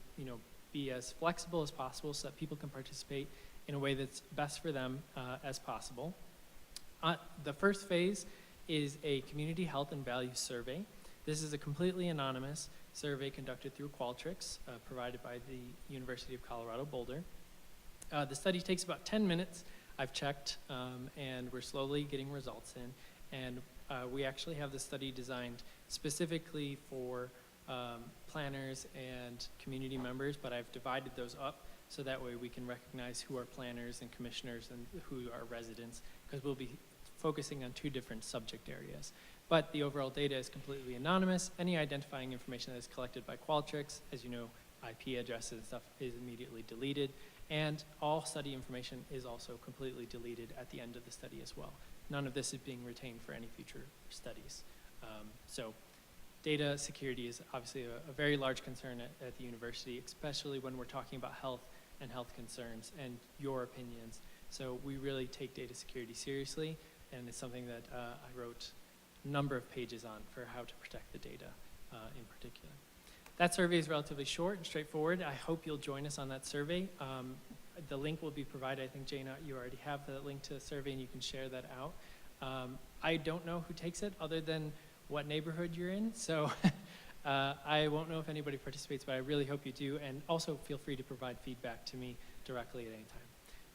be as flexible as possible so that people can participate in a way that's best for them as possible. The first phase is a community health and values survey. This is a completely anonymous survey conducted through Qualtrics, provided by the University of Colorado Boulder. The study takes about 10 minutes. I've checked, and we're slowly getting results in. And we actually have the study designed specifically for planners and community members, but I've divided those up so that way we can recognize who are planners and commissioners and who are residents, because we'll be focusing on 2 different subject areas. But the overall data is completely anonymous. Any identifying information that is collected by Qualtrics, as you know, IP addresses and stuff, is immediately deleted. And all study information is also completely deleted at the end of the study as well. None of this is being retained for any future studies. So data security is obviously a very large concern at the university, especially when we're talking about health and health concerns and your opinions. So we really take data security seriously, and it's something that I wrote a number of pages on for how to protect the data. in particular. That survey is relatively short and straightforward. I hope you'll join us on that survey. The link will be provided. I think, Jana, you already have the link to the survey, and you can share that out. I don't know who takes it other than what neighborhood you're in, so I won't know if anybody participates, but I really hope you do, and also feel free to provide feedback to me directly at any time.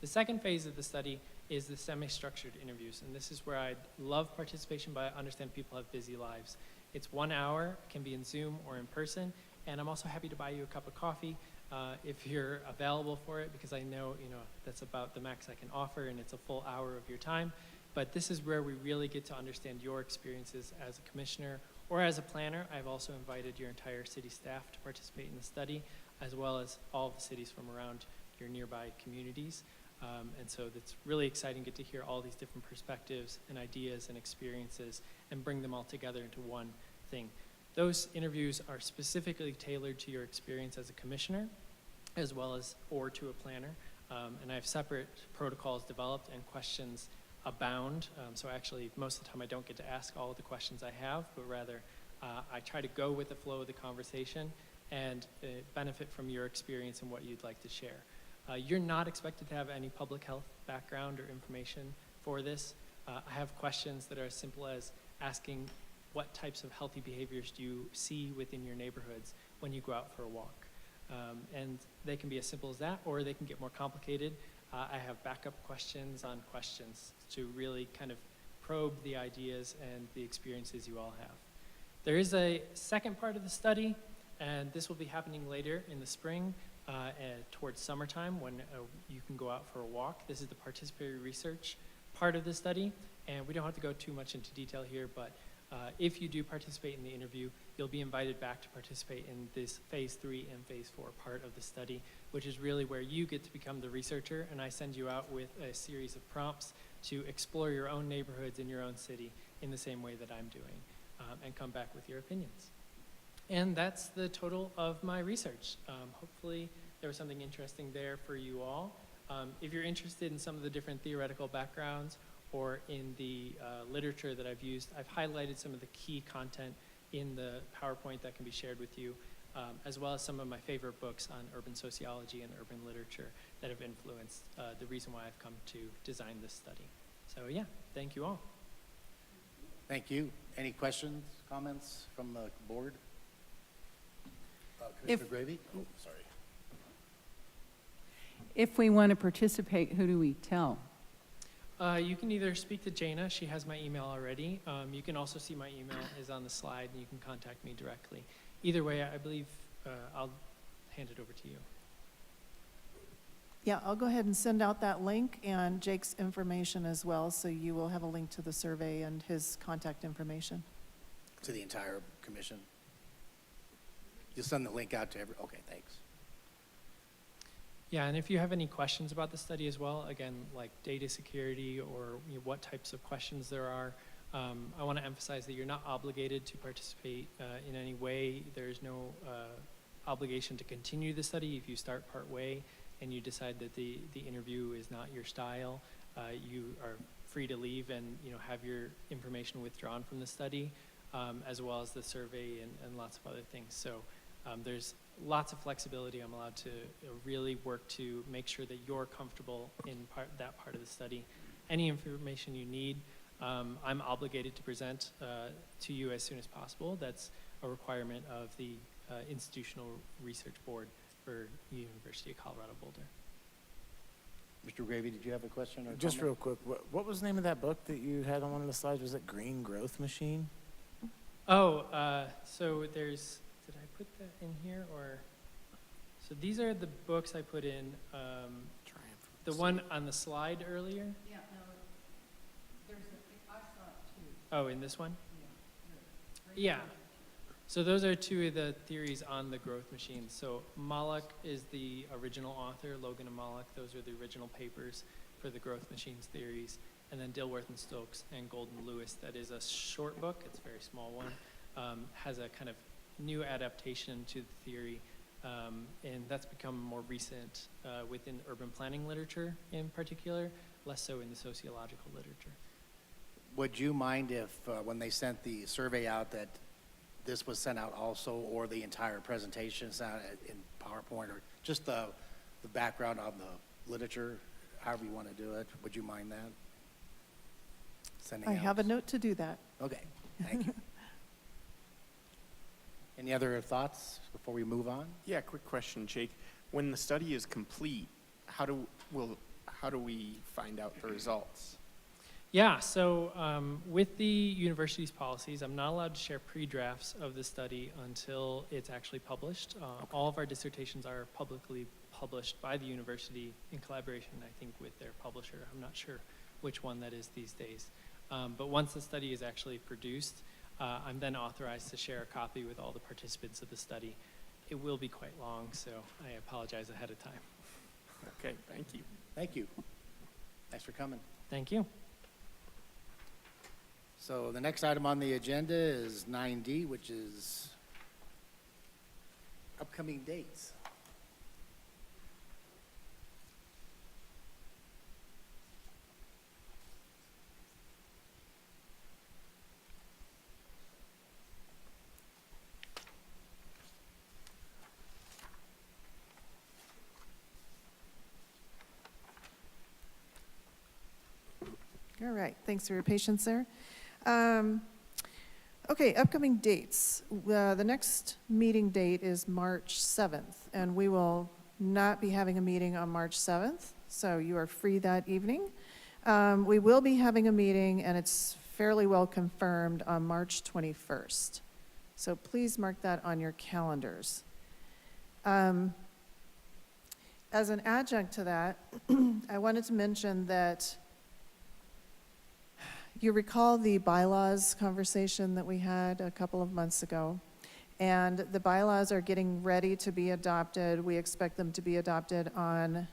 The second phase of the study is the semi-structured interviews, and this is where I'd love participation, but I understand people have busy lives. It's 1 hour, can be in Zoom or in person, and I'm also happy to buy you a cup of coffee if you're available for it, because I know, that's about the max I can offer, and it's a full hour of your time. But this is where we really get to understand your experiences as a commissioner or as a planner. I've also invited your entire city staff to participate in the study, as well as all of the cities from around your nearby communities. And so it's really exciting to get to hear all these different perspectives and ideas and experiences and bring them all together into one thing. Those interviews are specifically tailored to your experience as a commissioner, as well as or to a planner. And I have separate protocols developed and questions abound. So actually, most of the time I don't get to ask all of the questions I have, but rather I try to go with the flow of the conversation and benefit from your experience and what you'd like to share. You're not expected to have any public health background or information for this. I have questions that are as simple as asking what types of healthy behaviors do you see within your neighborhoods when you go out for a walk. And they can be as simple as that, or they can get more complicated. I have backup questions on questions to really kind of probe the ideas and the experiences you all have. There is a second part of the study, and this will be happening later in the spring towards summertime when you can go out for a walk. This is the participatory research part of the study, and we don't have to go too much into detail here, but if you do participate in the interview, you'll be invited back to participate in this phase 3 and phase 4 part of the study, which is really where you get to become the researcher, and I send you out with a series of prompts to explore your own neighborhoods in your own city in the same way that I'm doing, and come back with your opinions. And that's the total of my research. Hopefully there was something interesting there for you all. If you're interested in some of the different theoretical backgrounds or in the literature that I've used, I've highlighted some of the key content in the PowerPoint that can be shared with you, as well as some of my favorite books on urban sociology and urban literature that have influenced the reason why I've come to design this study. So yeah, thank you all. Thank you. Any questions, comments from the board? If- Commissioner Gravy? Oh, sorry. If we want to participate, who do we tell? You can either speak to Jana, she has my email already. You can also see my email is on the slide, and you can contact me directly. Either way, I believe I'll hand it over to you. Yeah, I'll go ahead and send out that link and Jake's information as well, so you will have a link to the survey and his contact information. To the entire commission? You'll send the link out to okay, thanks. Yeah, and if you have any questions about the study as well, again, like data security or what types of questions there are, I want to emphasize that you're not obligated to participate in any way. There's no obligation to continue the study. If you start part way and you decide that the interview is not your style, you are free to leave and have your information withdrawn from the study, as well as the survey and lots of other things. So there's lots of flexibility. I'm allowed to really work to make sure that you're comfortable in that part of the study. Any information you need, I'm obligated to present to you as soon as possible. That's a requirement of the Institutional Research Board for University of Colorado Boulder. Mr. Gravy, did you have a question or Just comment? real quick, what was the name of that book that you had on one of the slides? Was it Green Growth Machine? Oh, so there's, did I put that in here or? So these are the books I put in. The one on the slide earlier? Yeah, no, I saw it too. Oh, in this one? Yeah. So those are two of the theories on the growth machines. So Moloch is the original author, Logan and Moloch. Those are the original papers for the growth machines theories. And then Dilworth and Stokes and Golden Lewis, that is a short book, it's a very small one, has a kind of new adaptation to the theory. And that's become more recent within urban planning literature in particular, less so in the sociological literature. Would you mind if, when they sent the survey out, that this was sent out also, or the entire presentation sent out in PowerPoint, or just the background on the literature, however you want to do it. Would you mind that? Sending I out- have a note to do that. Okay, thank you. Any other thoughts before we move on? Yeah, quick question, Jake. When the study is complete, how do we find out the results? Yeah, so with the university's policies, I'm not allowed to share pre-drafts of the study until it's actually published. All of our dissertations are publicly published by the university in collaboration, I think, with their publisher. I'm not sure which one that is these days. But once the study is actually produced, I'm then authorized to share a copy with all the participants of the study. It will be quite long, so I apologize ahead of time. Okay, thank you. Thank you. Thanks for coming. Thank you. So the next item on the agenda is 9D, which is upcoming dates. All right, thanks for your patience there. Okay, upcoming dates. The next meeting date is March 7th, and we will not be having a meeting on March 7th, so you are free that evening. We will be having a meeting, and it's fairly well confirmed, on March 21st. So please mark that on your calendars. As an adjunct to that, I wanted to mention that you recall the bylaws conversation that we had a couple of months ago, and the bylaws are getting ready to be adopted. We expect them to be adopted on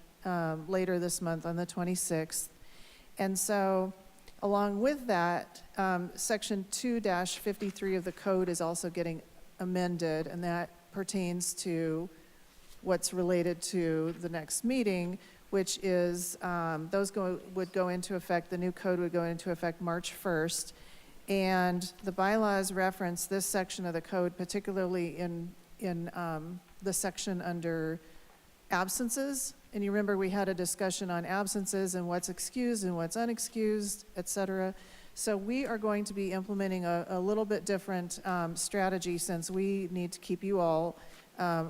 later this month, on the 26th. And so, along with that, Section 2-53 of the code is also getting amended, and that pertains to what's related to the next meeting, which is, would go into effect, the new code would go into effect March 1st. And the bylaws reference this section of the code, particularly in the section under absences. And you remember we had a discussion on absences and what's excused and what's unexcused, et cetera. So we are going to be implementing a little bit different strategy, since we need to keep you all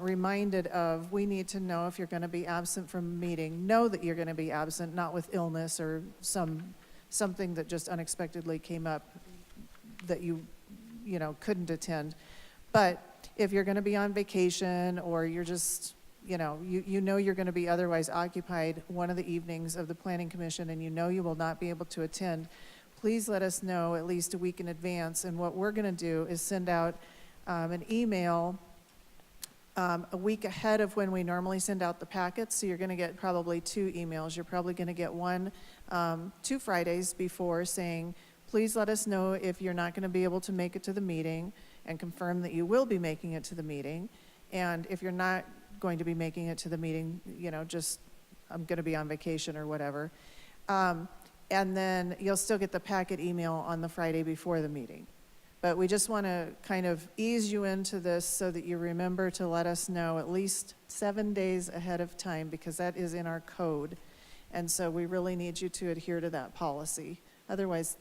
reminded of, we need to know if you're going to be absent from a meeting. Know that you're going to be absent, not with illness or something that just unexpectedly came up that you couldn't attend. But if you're going to be on vacation, or you're just, you know you're going to be otherwise occupied one of the evenings of the Planning Commission, and you will not be able to attend, please let us know at least a week in advance. And what we're going to do is send out an email a week ahead of when we normally send out the packets. So you're going to get probably 2 emails. You're probably going to get one 2 Fridays before, saying, please let us know if you're not going to be able to make it to the meeting, and confirm that you will be making it to the meeting. And if you're not going to be making it to the meeting, just, I'm going to be on vacation or whatever. And then you'll still get the packet email on the Friday before the meeting. But we just want to kind of ease you into this so that you remember to let us know at least 7 days ahead of time, because that is in our code. And so we really need you to adhere to that policy. Otherwise,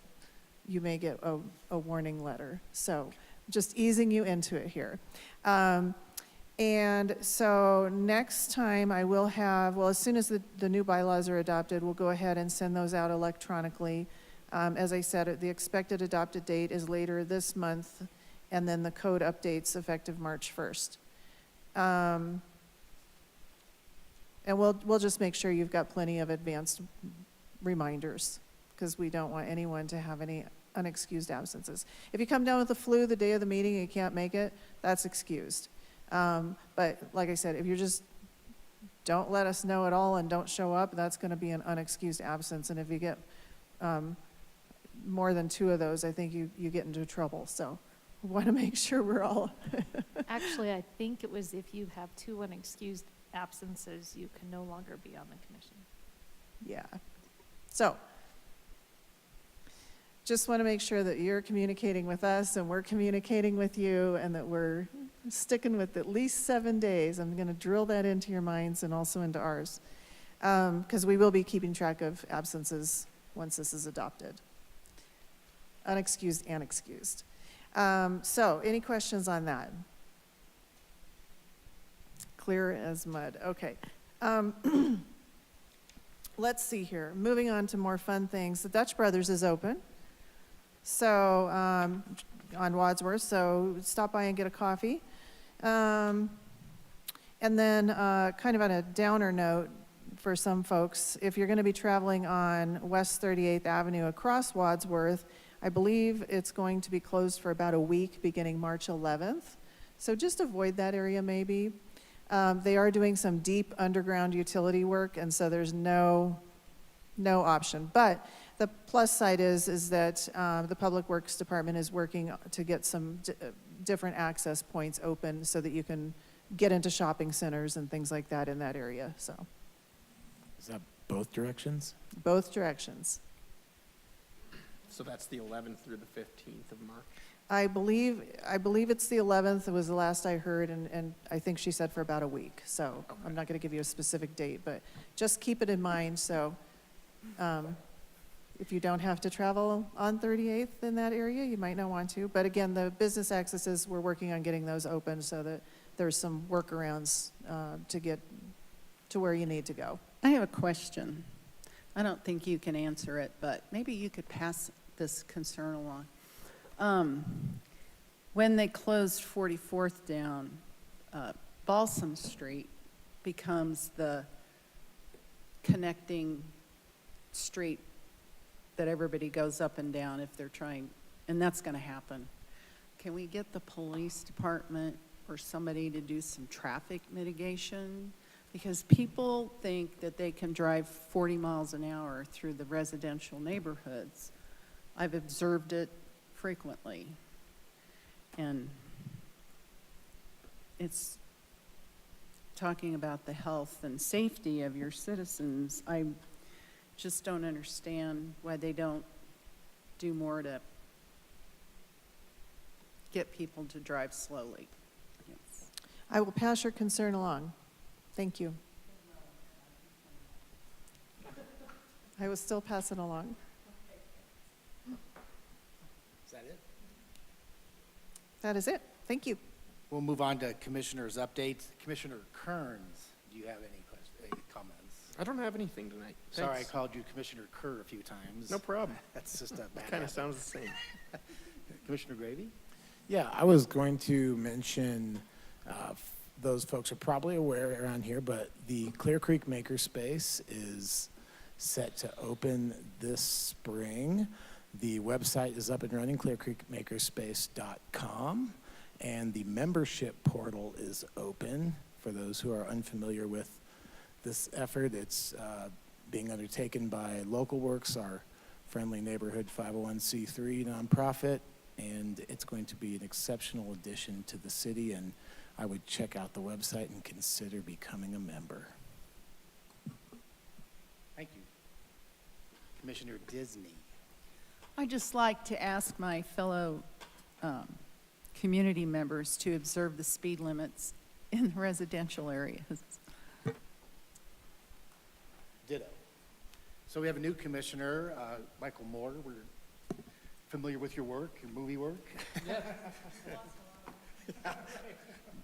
you may get a warning letter. So just easing you into it here. And so next time I will have, as soon as the new bylaws are adopted, we'll go ahead and send those out electronically. As I said, the expected adopted date is later this month, and then the code updates effective March 1st. And we'll just make sure you've got plenty of advanced reminders, because we don't want anyone to have any unexcused absences. If you come down with the flu the day of the meeting and you can't make it, that's excused. But like I said, if you just don't let us know at all and don't show up, that's going to be an unexcused absence. And if you get more than 2 of those, I think you get into trouble. So we want to make sure we're all. Actually, I think it was, if you have 2 unexcused absences, you can no longer be on the commission. Yeah. So just want to make sure that you're communicating with us and we're communicating with you and that we're sticking with at least 7 days. I'm going to drill that into your minds and also into ours. Because we will be keeping track of absences once this is adopted. Unexcused and excused. So, any questions on that? Clear as mud. Okay. Let's see here. Moving on to more fun things. The Dutch Brothers is open. So, on Wadsworth. So, stop by and get a coffee. And then, kind of on a downer note for some folks, if you're going to be traveling on West 38th Avenue across Wadsworth, I believe it's going to be closed for about a week beginning March 11th. So just avoid that area maybe. They are doing some deep underground utility work, and so there's no option. But the plus side is that the Public Works Department is working to get some different access points open so that you can get into shopping centers and things like that in that area. So Is that both directions? both directions. So that's the 11th through the 15th of March? I believe it's the 11th. It was the last I heard, and I think she said for about a week. So I'm not going to give you a specific date, but just keep it in mind. So if you don't have to travel on 38th in that area, you might not want to. But again, the business accesses, we're working on getting those open so that there's some workarounds to get to where you need to go. I have a question. I don't think you can answer it, but maybe you could pass this concern along. When they closed 44th down, Balsam Street becomes the connecting street that everybody goes up and down if they're trying, and that's going to happen. Can we get the police department or somebody to do some traffic mitigation? Because people think that they can drive 40 miles an hour through the residential neighborhoods. I've observed it frequently. And it's talking about the health and safety of your citizens. I just don't understand why they don't do more to get people to drive slowly. Yes. I will pass your concern along. Thank you. I will still pass it along. Is that it? That is it. Thank you. We'll move on to commissioners' updates. Commissioner Kearns, do you have any comments? I don't have anything tonight. Sorry, I Thanks. called you Commissioner Kerr a few times. No problem. That's just a bad Kind of habit. sounds the same. Commissioner Gravy? Yeah, I was going to mention, those folks are probably aware around here, but the Clear Creek Makerspace is set to open this spring. The website is up and running, clearcreekmakerspace.com, and the membership portal is open. For those who are unfamiliar with this effort, it's being undertaken by Local Works, our friendly neighborhood 501c3 nonprofit, and it's going to be an exceptional addition to the city, and I would check out the website and consider becoming a member. Thank you. Commissioner Disney? I'd just like to ask my fellow community members to observe the speed limits in the residential areas. Ditto. So we have a new commissioner, Michael Moore. We're familiar with your work, your movie work.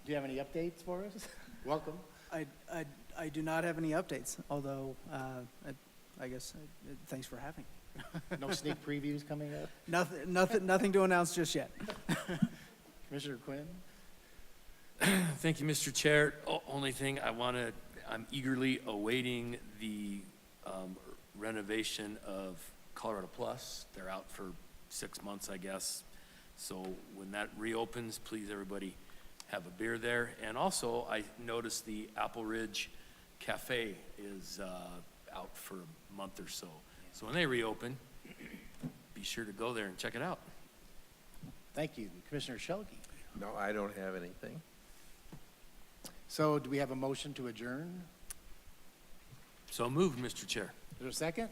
Do you have any updates for us? Welcome. I do not have any updates, although I guess thanks for having me. No sneak previews coming up? Nothing to announce just yet. Commissioner Quinn? Thank you, Mr. Chair. Only thing I'm eagerly awaiting the renovation of Colorado Plus. They're out for 6 months, I guess. So when that reopens, please, everybody, have a beer there. And also, I noticed the Apple Ridge Cafe is out for a month or so. So when they reopen, be sure to go there and check it out. Thank you. Commissioner Shelkey? No, I don't have anything. So do we have a motion to adjourn? So moved, Mr. Chair. Is there a second?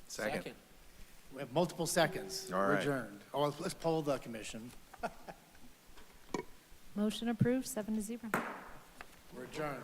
Second. We have multiple seconds. All We're right. adjourned. Oh, let's poll the commission. Motion approved, 7-0. We're adjourned.